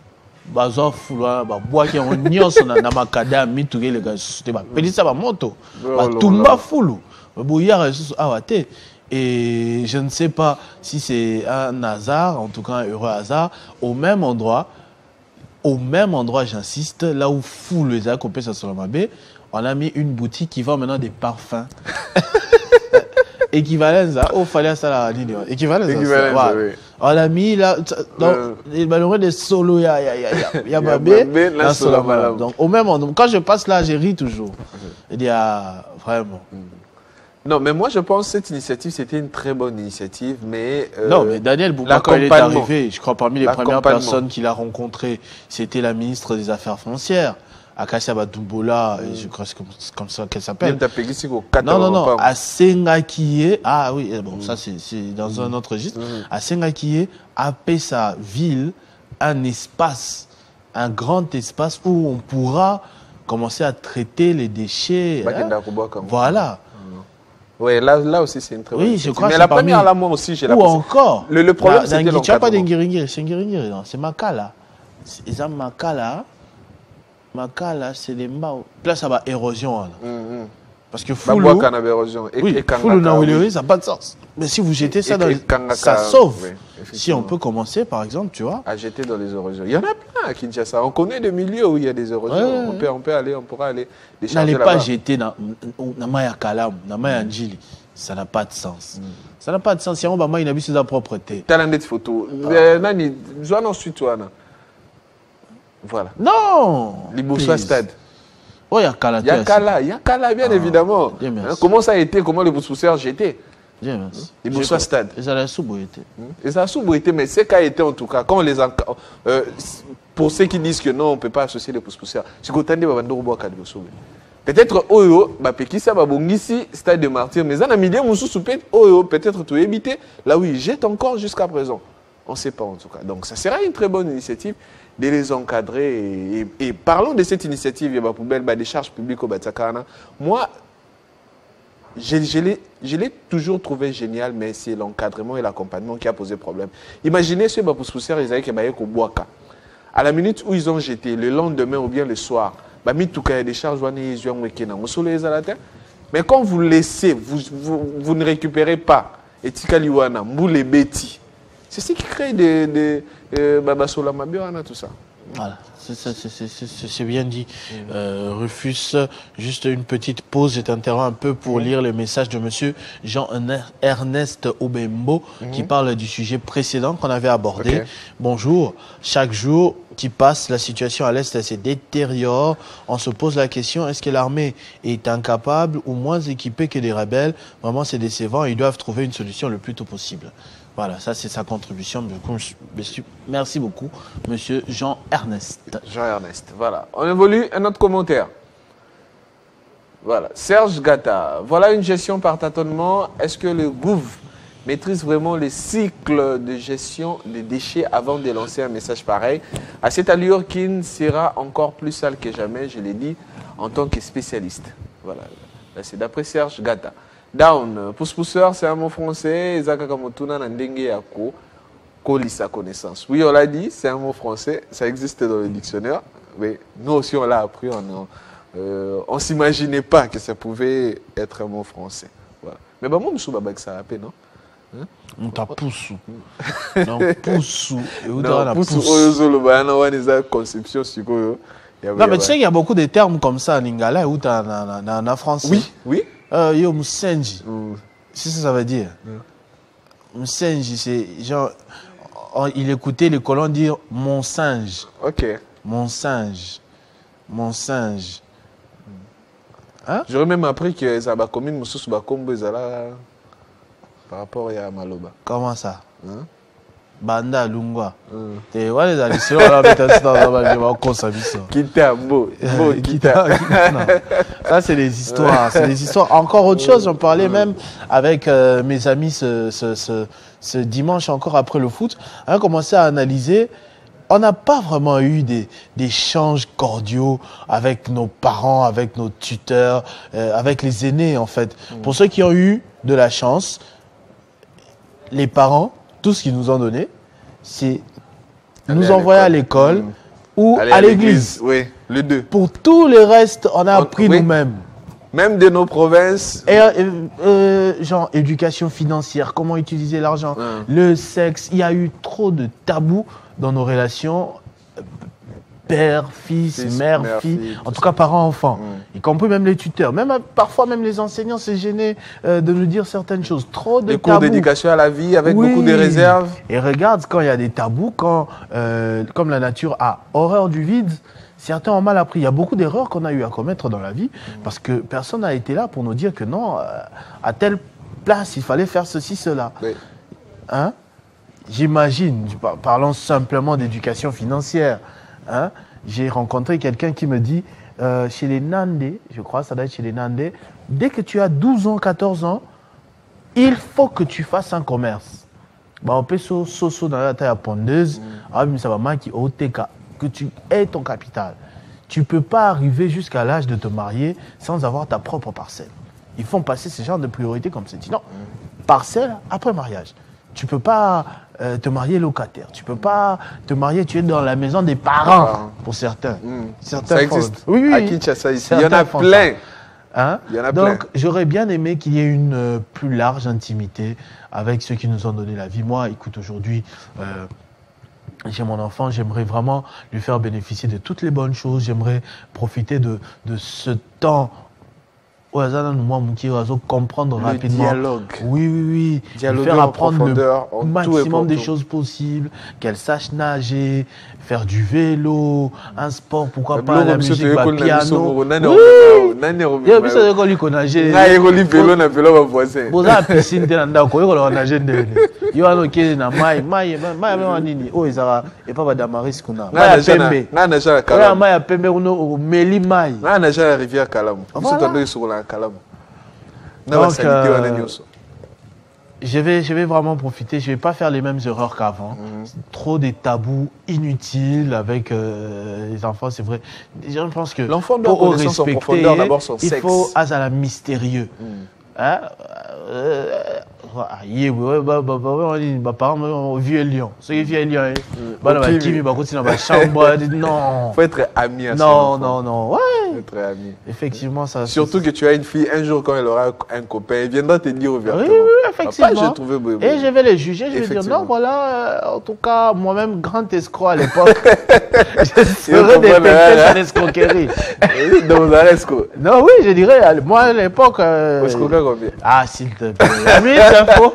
Bazo fulwa bois qui ont nyonso na makada mitoué les gars c'était pelisa ba moto tumba fulu bouillard awate et je ne sais pas si c'est un hasard, en tout cas un heureux hasard, au même endroit j'insiste, là où foule les acopés sur la mabé, on a mis une boutique qui vend maintenant des parfums. Équivalent ça, fallait ça la ligne. Équivalent. On a mis là, malheureux des solos, il y a Babé, la solo. Donc, au même moment, quand je passe là, je ris toujours. Il y a vraiment. Non, mais moi je pense que cette initiative, c'était une très bonne initiative, mais... non, mais Daniel Bouba, quand il est arrivé, je crois parmi les premières personnes qu'il a rencontrées, c'était la ministre des Affaires foncières, Akasia Badoubola, je crois que c'est comme ça qu'elle s'appelle. Non, à Sengakie, ah oui, bon, ça c'est dans un autre registre, à Sengakie, appelle sa ville un espace, un grand espace où on pourra commencer à traiter les déchets. Voilà. Oui, là aussi, c'est une très bonne chose. Oui, je crois. Mais la première, là, moi aussi, j'ai la possibilité. Ou encore. Le problème, c'est que tu n'as pas d'Ngiringiri, c'est Ngiringiri, non. C'est Makala. C'est Makala. Makala, c'est les Mao. Là, ça va érosion. Parce que Foulou. Oui, Foulou, ça n'a pas de sens. Mais si vous jetez ça dans ça sauve. Si on peut commencer, par exemple, tu vois. À jeter dans les érosions. Il y en a plein à Kinshasa. On connaît des milieux où il y a des érosions. On peut aller, on pourra aller. N'allez pas jeter dans Namaya Kalam, Namaya Njili. Ça n'a pas de sens. Ça n'a pas de sens. Si on va il a vu sa propreté. Tu as une photo. Nani, joue ensuite, toi. Voilà. Non. Liboussa Stade. Oh, il y a Kala. Il y a Kala, bien évidemment. Comment ça a été? Comment les pousseurs jetaient? Les Boursois Stade. Ils allaient sous-boïté. Ils allaient sous-boïté, mais c'est qu'a été en tout cas. Quand on les pour ceux qui disent que non, on ne peut pas associer les pousseurs, c'est qu'on tente de peut-être Oyo, qui ça va ici, Stade de Martyrs, mais en milieu, Oyo, peut-être tout éviter. Là où ils jettent encore jusqu'à présent. On ne sait pas en tout cas. Donc ça sera une très bonne initiative de les encadrer. Et parlons de cette initiative, il y a poubelle, des charges publiques au Batakana. Moi, je l'ai toujours trouvé génial, mais c'est l'encadrement et l'accompagnement qui a posé problème. Imaginez ce pousseurs, ils avaient au Boaka. À la minute où ils ont jeté, le lendemain ou bien le soir, des charges, mais quand vous laissez, vous ne récupérez pas. Et Tikaliwana, Moule Betty. C'est ce qui crée des tout ça. Voilà, c'est bien dit. Rufus, juste une petite pause, je t'interromps un peu pour lire le message de monsieur Jean-Ernest Obembo qui parle du sujet précédent qu'on avait abordé. Bonjour, chaque jour qui passe, la situation à l'Est se détériore. On se pose la question, est-ce que l'armée est incapable ou moins équipée que les rebelles? Vraiment, c'est décevant. Ils doivent trouver une solution le plus tôt possible. Voilà, ça c'est sa contribution. Merci beaucoup, monsieur Jean-Ernest. Jean-Ernest, voilà. On évolue, un autre commentaire. Voilà, Serge Gata. Voilà une gestion par tâtonnement. Est-ce que le gouv maîtrise vraiment les cycles de gestion des déchets avant de lancer un message pareil? À cette allure, Kin sera encore plus sale que jamais, je l'ai dit, en tant que spécialiste. Voilà, là c'est d'après Serge Gata. Down, pousse-pousseur, c'est un mot français. Sa connaissance. Oui, on l'a dit, c'est un mot français. Ça existe dans le dictionnaire. Mais nous aussi, on l'a appris. On ne s'imaginait pas que ça pouvait être un mot français. Voilà. Mais moi, je suis pas que ça a appelé, non? On t'a poussé. Non, poussé. Non, poussé. Conception, non, mais tu sais qu'il y a beaucoup de termes comme ça en lingala ou en français. Oui, oui. Yo, Msenji. C'est ça, ça veut dire. Msenji, c'est genre. Il écoutait les colons dire mon singe. Ok. Mon singe. Mon singe. Hein? J'aurais même appris que ça va comme une moussous bakombo par rapport à Maloba. Comment ça? Hein? Banda Lungwa. Tu vois les allitions là, Kita, beau, Kita. Ça c'est des histoires, c'est des histoires. Encore autre chose, j'en parlais même avec mes amis ce dimanche encore après le foot. On a commencé à analyser. On n'a pas vraiment eu des échanges cordiaux avec nos parents, avec nos tuteurs, avec les aînés en fait. Pour ceux qui ont eu de la chance, les parents, tout ce qu'ils nous ont donné, c'est nous envoyer à l'école ou à l'église. Oui, les deux. Pour tout le reste, on a appris nous-mêmes. Même de nos provinces. Et, genre, éducation financière, comment utiliser l'argent, le sexe. Il y a eu trop de tabous dans nos relations. père, fils, mère, fille, en tout cas parents-enfants, y compris même les tuteurs, parfois même les enseignants s'est gêné de nous dire certaines choses. Trop de tabous. Les cours d'éducation à la vie avec beaucoup de réserves. Et regarde, quand il y a des tabous, comme la nature a horreur du vide, certains ont mal appris. Il y a beaucoup d'erreurs qu'on a eu à commettre dans la vie parce que personne n'a été là pour nous dire que non, à telle place, il fallait faire ceci, cela. Oui. Hein? J'imagine, parlons simplement d'éducation financière. Hein? J'ai rencontré quelqu'un qui me dit, chez les Nandés, je crois que ça doit être chez les Nandés, dès que tu as 12 ans, 14 ans, il faut que tu fasses un commerce. On peut dans la taille pondeuse, que tu aies ton capital. Tu ne peux pas arriver jusqu'à l'âge de te marier sans avoir ta propre parcelle. Ils font passer ce genre de priorités comme c'est dit. Non, parcelle après mariage. Tu ne peux pas te marier locataire. Tu ne peux pas te marier, tu es dans la maison des parents, pour certains. Ça existe. Oui. À Kinshasa, ici. Il y en a plein. Hein? Donc, j'aurais bien aimé qu'il y ait une plus large intimité avec ceux qui nous ont donné la vie. Moi, écoute, aujourd'hui, j'ai mon enfant, j'aimerais vraiment lui faire bénéficier de toutes les bonnes choses. J'aimerais profiter de ce temps. Comprendre rapidement. Dialogue. Oui. Dialoguer faire apprendre le maximum des choses possibles, qu'elle sache nager, faire du vélo, un sport, pourquoi pas la musique, le piano. Donc, je vais vraiment profiter. Je ne vais pas faire les mêmes erreurs qu'avant. Trop de tabous inutiles avec les enfants, c'est vrai. Je pense que l'enfant doit connaître son profondeur, d'abord son sexe. Il faut la mystérieux. Hein? Il faut être ami à son enfant. Non. Ouais. Être ami. Effectivement, ça. Surtout que tu as une fille, un jour, quand elle aura un copain, elle viendra te dire ouvertement. Oui, effectivement. Papa, j'ai trouvé beau. Et je vais les juger, je vais dire non, voilà, en tout cas, moi-même, grand escroc à l'époque, je serais détecté sur l'escroquerie. Non, oui, je dirais, moi à l'époque. Escroquer combien? Ah, s'il te plaît. La minute d'info.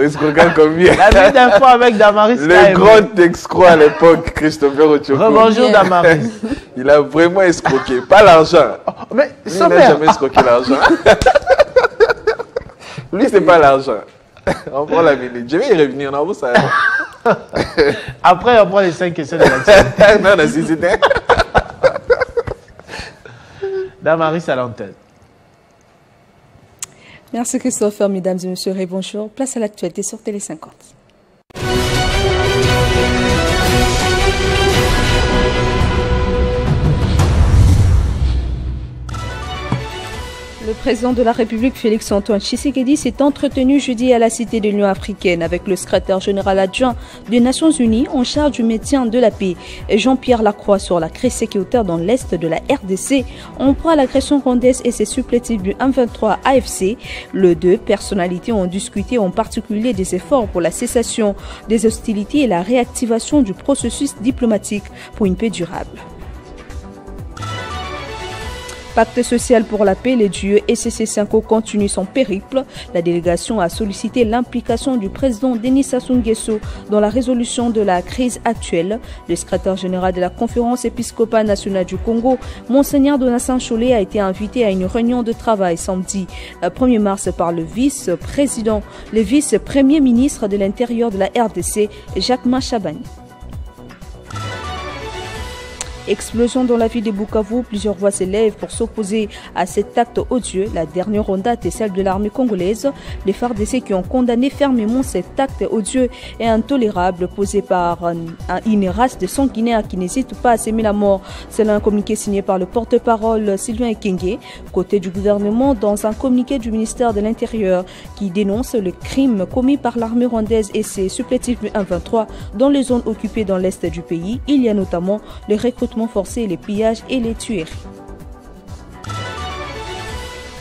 Escroquer combien? La minute d'info avec Damaris. Le grand escroc à l'époque, Christopher Otioko. Bonjour Damaris. Il a vraiment escroqué, pas l'argent. Mais il n'a jamais escroqué l'argent. Lui, c'est pas l'argent. On prend la minute. Je vais y revenir. On a ça. Après, on prend les 5 questions de l'activité. Non, la cité. Damaris à l'antenne. Merci Christopher, mesdames et messieurs, et bonjour. Place à l'actualité sur Télé 50. Le président de la République, Félix-Antoine Tshisekedi, s'est entretenu jeudi à la Cité de l'Union africaine avec le secrétaire général adjoint des Nations Unies en charge du maintien de la paix, Jean-Pierre Lacroix, sur la crise sécuritaire dans l'est de la RDC. On prend l'agression rwandaise et ses supplétifs du M23 AFC. Les deux personnalités ont discuté en particulier des efforts pour la cessation des hostilités et la réactivation du processus diplomatique pour une paix durable. Pacte social pour la paix, les dieux SCC5O continue son périple. La délégation a sollicité l'implication du président Denis Sassou Nguesso dans la résolution de la crise actuelle. Le secrétaire général de la Conférence épiscopale nationale du Congo, Monseigneur Donatien Cholet, a été invité à une réunion de travail samedi 1er mars par le vice-premier ministre de l'Intérieur de la RDC, Jacques Machabani. Explosion dans la ville de Bukavu, plusieurs voix s'élèvent pour s'opposer à cet acte odieux. La dernière en date est celle de l'armée congolaise. Les FARDC qui ont condamné fermement cet acte odieux et intolérable posé par une race de sanguinaires qui n'hésite pas à s'aimer la mort. C'est là un communiqué signé par le porte-parole Sylvain Ekenge. Côté du gouvernement, dans un communiqué du ministère de l'Intérieur qui dénonce le crime commis par l'armée rwandaise et ses supplétifs du M23 dans les zones occupées dans l'est du pays. Il y a notamment les recrutements forcés, les pillages et les tueries.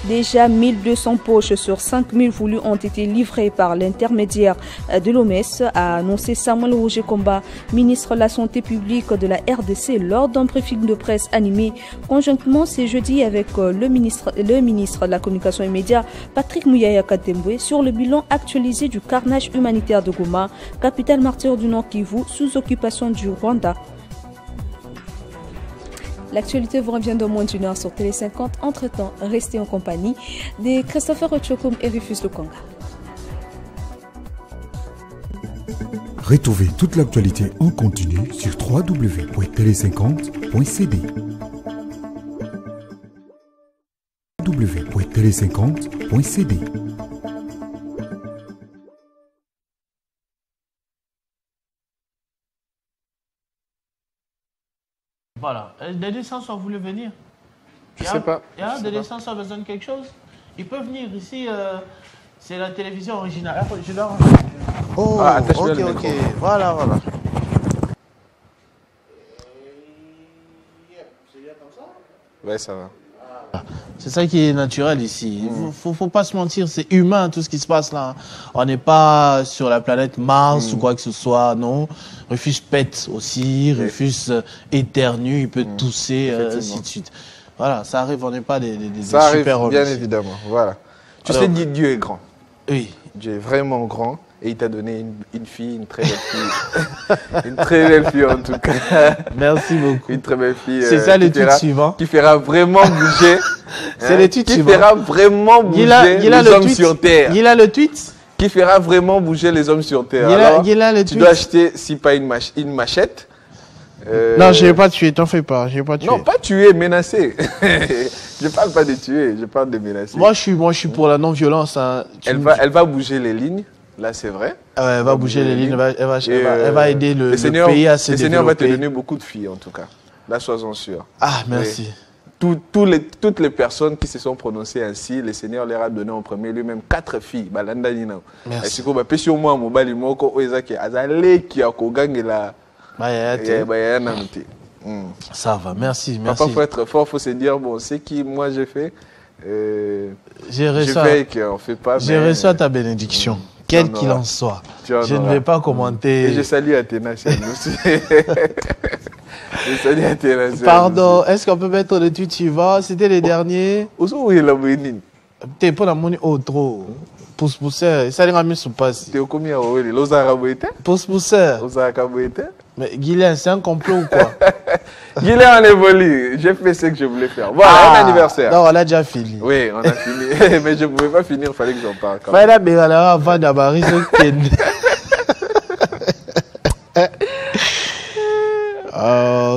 Déjà 1200 poches sur 5000 voulues ont été livrées par l'intermédiaire de l'OMS, a annoncé Samuel Roger Komba, ministre de la Santé publique de la RDC, lors d'un briefing de presse animé conjointement ce jeudi avec le ministre de la Communication et Médias, Patrick Mouyaya Katembwe, sur le bilan actualisé du carnage humanitaire de Goma, capitale martyre du Nord Kivu, sous occupation du Rwanda. L'actualité vous revient dans moins d'une heure sur Télé 50. Entre-temps, restez en compagnie de Christopher Ochokum et Rufus Lukanga. Retrouvez toute l'actualité en continu sur www.tele50.cd. www.tele50.cd. Voilà. Des naissances ont voulu venir. Je sais pas. Des naissances ont besoin de quelque chose. Ils peuvent venir ici. C'est la télévision originale. Je leur... Oh, ok. Voilà. Ouais, ça va. C'est ça qui est naturel ici. Faut pas se mentir, c'est humain tout ce qui se passe là. On n'est pas sur la planète Mars ou quoi que ce soit, non. Rufus pète aussi, Rufus éternue, il peut tousser, ainsi de suite. Voilà, ça arrive, on n'est pas des ça super arrive, bien évidemment, voilà. Tu sais, Dieu est grand. Oui. Dieu est vraiment grand. Et il t'a donné une fille, une très belle fille. Une très belle fille en tout cas. Merci beaucoup. Une très belle fille. C'est ça le tweet suivant. Qui fera vraiment bouger. C'est le tweet suivant. Qui fera vraiment bouger les hommes sur Terre. Il a le tweet. Qui fera vraiment bouger les hommes sur Terre. Il a le tweet. Tu dois acheter, si pas une machette. Non, je n'ai pas tué, t'en fais pas. Non, pas tuer, menacer. Je parle pas de tuer, je parle de menacer. Moi, je suis pour la non-violence. Hein. Elle va bouger les lignes. Là, c'est vrai. Elle va bouger les lignes, elle va aider le pays à se développer. Le Seigneur va te donner beaucoup de filles, en tout cas. Là, sois-en sûr. Ah, merci. Toutes les personnes qui se sont prononcées ainsi, le Seigneur leur a donné en premier lui-même 4 filles. Merci. Ça va, merci. Papa, il faut être fort, il faut se dire, bon, c'est qui moi j'ai fait. J'ai reçu ta bénédiction. Quel qu'il en soit. Je ne vais pas commenter. Et je salue Athéna chez nous aussi. Je salue Athéna. Pardon, est-ce qu'on peut mettre le tweet suivant? C'était les derniers. Où est la bénine? T'es pas la monnaie trop. Pousse-pousseur. Ça n'a pas se passer. T'es au combien? L'Ozara Boïté? Pousse-pousseur. Ozara Boïté? Mais Guylain, c'est un complot ou quoi? Guylain, on évolue. J'ai fait ce que je voulais faire. Voilà, un anniversaire. Non, on a déjà fini. Oui, on a fini. Mais je ne pouvais pas finir, il fallait que j'en parle.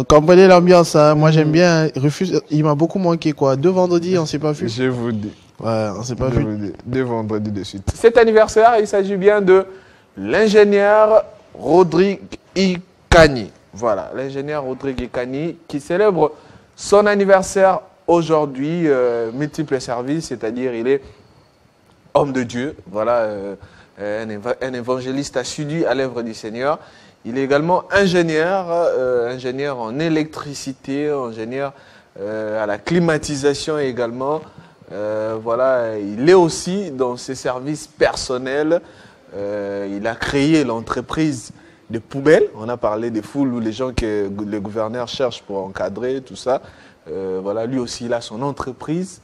Comprenez l'ambiance, hein. Moi j'aime bien. Rufus, il m'a beaucoup manqué quoi. 2 vendredis, on ne s'est pas vu. Je vous dis. Ouais, on ne s'est pas vu. 2 vendredis de suite. Cet anniversaire, il s'agit bien de l'ingénieur Rodrigue Ikani. Voilà, l'ingénieur Rodrigue Ikani qui célèbre son anniversaire aujourd'hui, multiples services, c'est-à-dire il est homme de Dieu, voilà, un évangéliste assidu à l'œuvre du Seigneur. Il est également ingénieur, ingénieur en électricité, ingénieur à la climatisation également. Voilà, il est aussi dans ses services personnels. Il a créé l'entreprise de poubelles. On a parlé des foules ou les gens que le gouverneur cherche pour encadrer, tout ça. Voilà, lui aussi, il a son entreprise.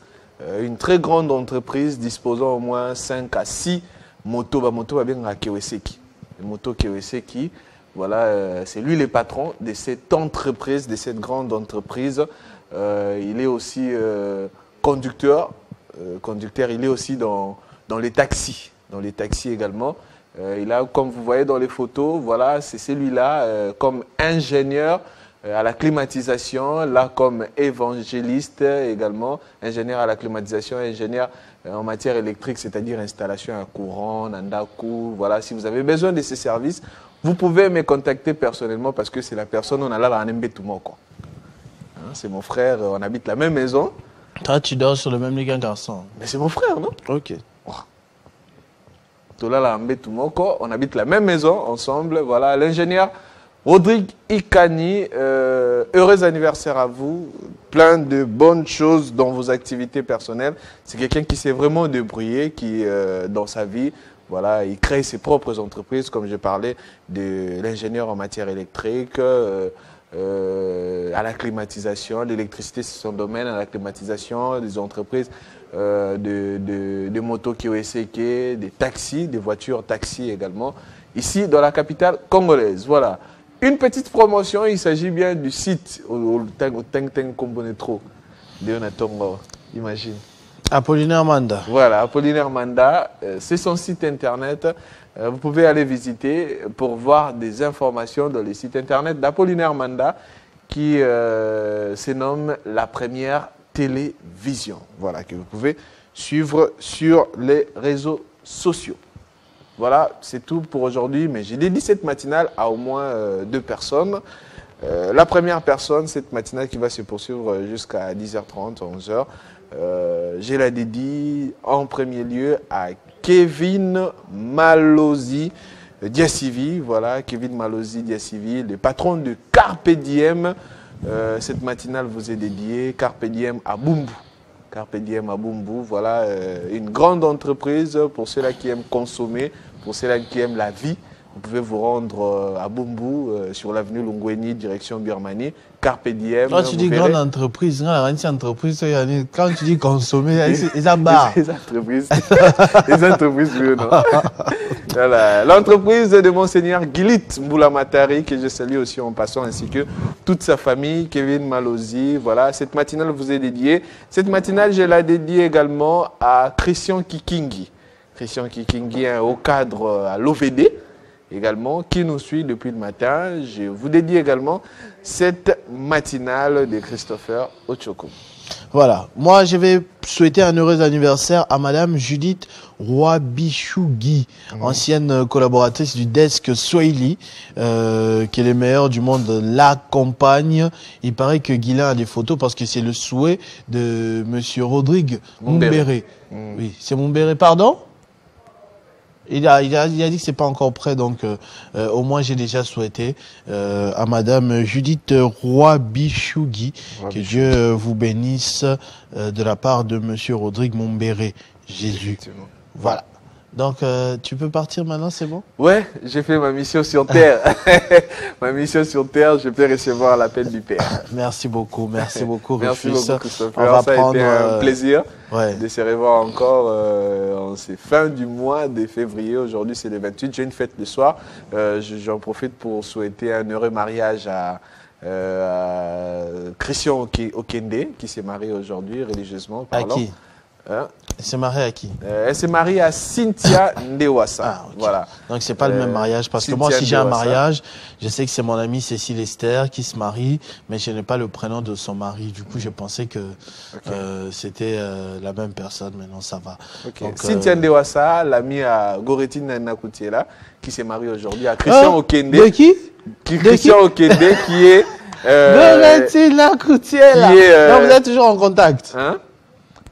Une très grande entreprise disposant au moins 5 à 6 motos. Moto va bien à Keweseki. Les motos Keweseki. Voilà, c'est lui le patron de cette entreprise, de cette grande entreprise. Il est aussi conducteur. Il est aussi dans les taxis. Dans les taxis également. Il a, comme vous voyez dans les photos, voilà, c'est celui-là comme ingénieur à la climatisation, là comme évangéliste également, ingénieur à la climatisation, ingénieur en matière électrique, c'est-à-dire installation à courant, nandaku. Voilà, si vous avez besoin de ces services, vous pouvez me contacter personnellement parce que c'est la personne, on a là la Nembetoumoko. C'est mon frère, on habite la même maison. Toi, tu dors sur le même lit qu'un garçon. Mais c'est mon frère, non? Ok. On habite la même maison ensemble. Voilà, l'ingénieur Rodrigue Ikani, heureux anniversaire à vous. Plein de bonnes choses dans vos activités personnelles. C'est quelqu'un qui s'est vraiment débrouillé, qui, dans sa vie, voilà, il crée ses propres entreprises, comme je parlais de l'ingénieur en matière électrique, à la climatisation. L'électricité, c'est son domaine, à la climatisation, des entreprises de motos Kiyoseki, des taxis, des voitures taxis également, ici dans la capitale congolaise. Voilà. Une petite promotion, il s'agit bien du site au Teng Kombonetro, Léonatongo, imagine. Apollinaire Manda. Voilà, Apollinaire Manda, c'est son site internet. Vous pouvez aller visiter pour voir des informations dans le site internet d'Apollinaire Manda qui se nomme La Première Télévision. Voilà, que vous pouvez suivre sur les réseaux sociaux. Voilà, c'est tout pour aujourd'hui, mais j'ai dédié cette matinale à au moins 2 personnes. La première personne, cette matinale qui va se poursuivre jusqu'à 10h30, 11h, je la dédie en premier lieu à Kevin Malosi Diasivi. Voilà, Kevin Malosi Diasivi, le patron de Carpe Diem. Cette matinale vous est dédiée, Carpe Diem à Bumbu. Carpe Diem à Bumbu, voilà, une grande entreprise pour ceux-là qui aiment consommer, pour ceux-là qui aiment la vie. Vous pouvez vous rendre à Bumbu, sur l'avenue Lungweni, direction Birmanie. Carpe Diem. Quand tu dis grande entreprise, quand tu dis consommer, ils abattent. Les entreprises, les entreprises, oui, non. Voilà. L'entreprise de Monseigneur Gilit Mbulamatari, que je salue aussi en passant, ainsi que toute sa famille, Kevin Malosi. Voilà, cette matinale vous est dédiée. Cette matinale, je la dédie également à Christian Kikingi. Christian Kikingi, un haut cadre à l'OVD. Également, qui nous suit depuis le matin. Je vous dédie également cette matinale de Christopher Ochoko. Voilà. Moi, je vais souhaiter un heureux anniversaire à Madame Judith Roy-Bichougui, ancienne collaboratrice du desk Swahili, qui est le meilleur du monde, l'accompagne. Il paraît que Guilain a des photos parce que c'est le souhait de Monsieur Rodrigue Mumbere. Oui, c'est Mumbere, pardon? Il a dit que c'est pas encore prêt, donc au moins j'ai déjà souhaité à Madame Judith Roy-Bichougui que Dieu vous bénisse de la part de Monsieur Rodrigue Mumbere, Jésus. Voilà. Donc tu peux partir maintenant, c'est bon? Ouais, j'ai fait ma mission sur terre. Ma mission sur terre, je peux recevoir l'appel du Père. Merci beaucoup, merci beaucoup. Merci Rufus. beaucoup, Christopher. On va ça prendre, a été un plaisir de se revoir encore en ces fins du mois de février. Aujourd'hui, c'est le 28. J'ai une fête le soir. J'en profite pour souhaiter un heureux mariage à Christian Okende, qui s'est marié aujourd'hui, religieusement parlant. À qui? Hein? Elle s'est mariée à qui? Elle s'est mariée à Cynthia Ndewassa. Ah, okay. Voilà. Donc c'est pas le même mariage, parce que Cynthia moi si j'ai un Ndewassa. mariage, je sais que c'est mon amie Cécile Esther qui se marie, mais je n'ai pas le prénom de son mari. Du coup je pensais que c'était la même personne, mais non, ça va. Okay. Donc, Cynthia Ndewassa, l'amie à Goretti Nakoutiela, qui s'est mariée aujourd'hui à Christian Okende. De qui? Christian Okende qui est... Goretti Nakoutiela. Donc vous êtes toujours en contact? Hein?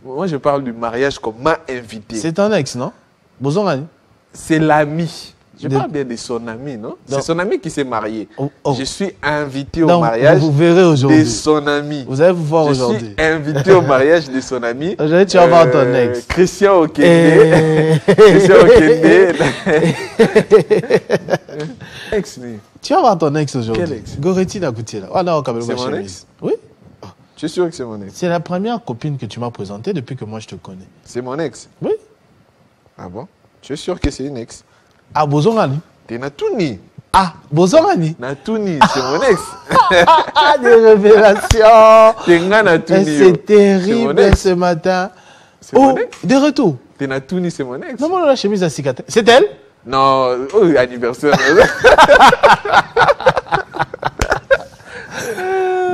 Moi, je parle du mariage qu'on m'a invité. C'est ton ex, non? Bozongani? C'est l'ami. Je parle bien de son ami, non? C'est son ami qui s'est marié. Je suis invité au mariage vous verrez aujourd'hui. de son ami. Vous allez vous voir aujourd'hui. Je suis invité au mariage de son ami. Aujourd'hui, tu vas voir ton ex. Christian Okende. Christian Okende. Ex, tu vas voir ton ex aujourd'hui. Quel ex? Goretti Nakoutiela. Oh non, quand même. C'est mon ex? Oui. Je suis sûr que c'est mon ex. C'est la première copine que tu m'as présentée depuis que moi je te connais. C'est mon ex? Oui. Ah bon? Je suis sûr que c'est une ex. Ah, Bozongani? T'es Natouni. Ah, Bozongani? Natouni, c'est mon ex. Ah, des révélations. T'es Natouni. C'est terrible ce matin. C'est mon ex. De retour. T'es Natouni, c'est mon ex. Non, la chemise à cicatrice. C'est elle? Non, anniversaire.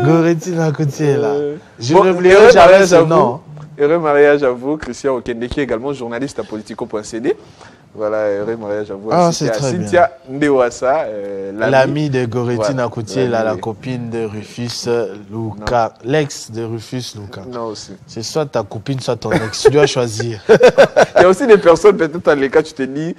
Goretti Nakoutiela. Je Bon, n'oublierai jamais ce nom. Heureux mariage à vous, Christian Okende, qui est également journaliste à Politico.cd. Voilà, heureux mariage à vous. Ah, c'est très bien. Cynthia Ndewassa, l'ami de Goretti Nakoutiela, la l'ami. copine de Rufus Luka, l'ex de Rufus Luka. Non, aussi. C'est soit ta copine, soit ton ex. Tu dois choisir. Il y a aussi des personnes, peut-être dans les cas, tu te dis,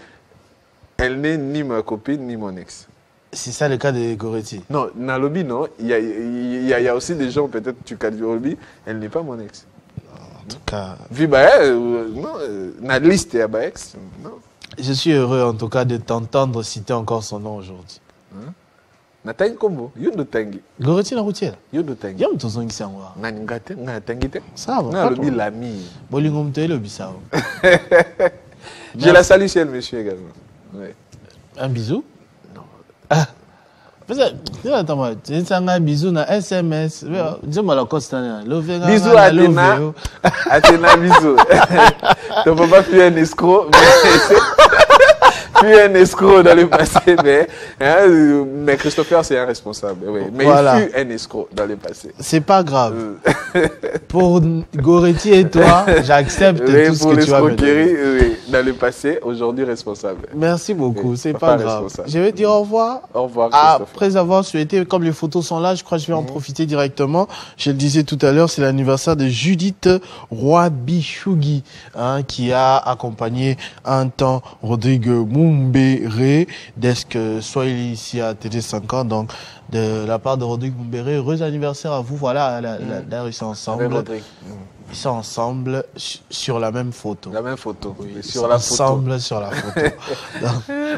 elle n'est ni ma copine, ni mon ex. C'est ça le cas de Goretti. Non, Nalobi, non. Il y a aussi des gens, peut-être, tu as dit Nalobi, elle n'est pas mon ex. En tout cas... Vu, non, la liste est à ma ex, non. Je suis heureux, en tout cas, de t'entendre citer encore son nom aujourd'hui. Natangi Kombo, Yondo Tangi. Goretti na routière. Yondo Tangi. Yam to zongi sangwa. Nangate, Natangi te. Ça va. Nalobi l'ami. Bolingo mtele bisao. Je la salue, c'est le monsieur également. Ouais. Un bisou? Non. Ah. Attends, tu as un bisou na SMS. Dis-moi la constante. Bisous à Athéna. Athéna, bisous. Tu ne peux pas fuir un escroc. Puis un escroc dans le passé, mais Christopher, c'est un responsable. Oui. Mais voilà. Il fut un escroc dans le passé. C'est pas grave. Pour Goretti et toi, j'accepte tout ce que tu as me oui, dans le passé, aujourd'hui responsable. Merci beaucoup, oui, c'est pas grave. Je vais dire au revoir. Au revoir, Christopher. Après avoir souhaité, comme les photos sont là, je crois que je vais en profiter directement. Je le disais tout à l'heure, c'est l'anniversaire de Judith Roy-Bichougui, qui a accompagné un temps Rodrigue Mumbere, desk Swahili ici à TD50. Donc, de la part de Rodrigue Mumbere, heureux anniversaire à vous. Voilà, là, ils sont ensemble. Ils sont ensemble sur la même photo. La même photo, oui. Sur la photo. Ensemble sur la photo.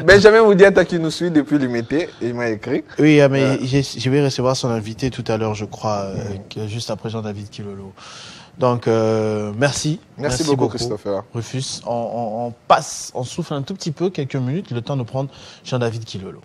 Benjamin Moudiata qui nous suit depuis l'Imité, il m'a écrit. Oui, mais je vais recevoir son invité tout à l'heure, je crois, juste après Jean-David Kilolo. Donc, merci. Merci beaucoup, Christopher. Rufus, on passe, on souffle un tout petit peu, quelques minutes, le temps de prendre Jean-David Kilolo.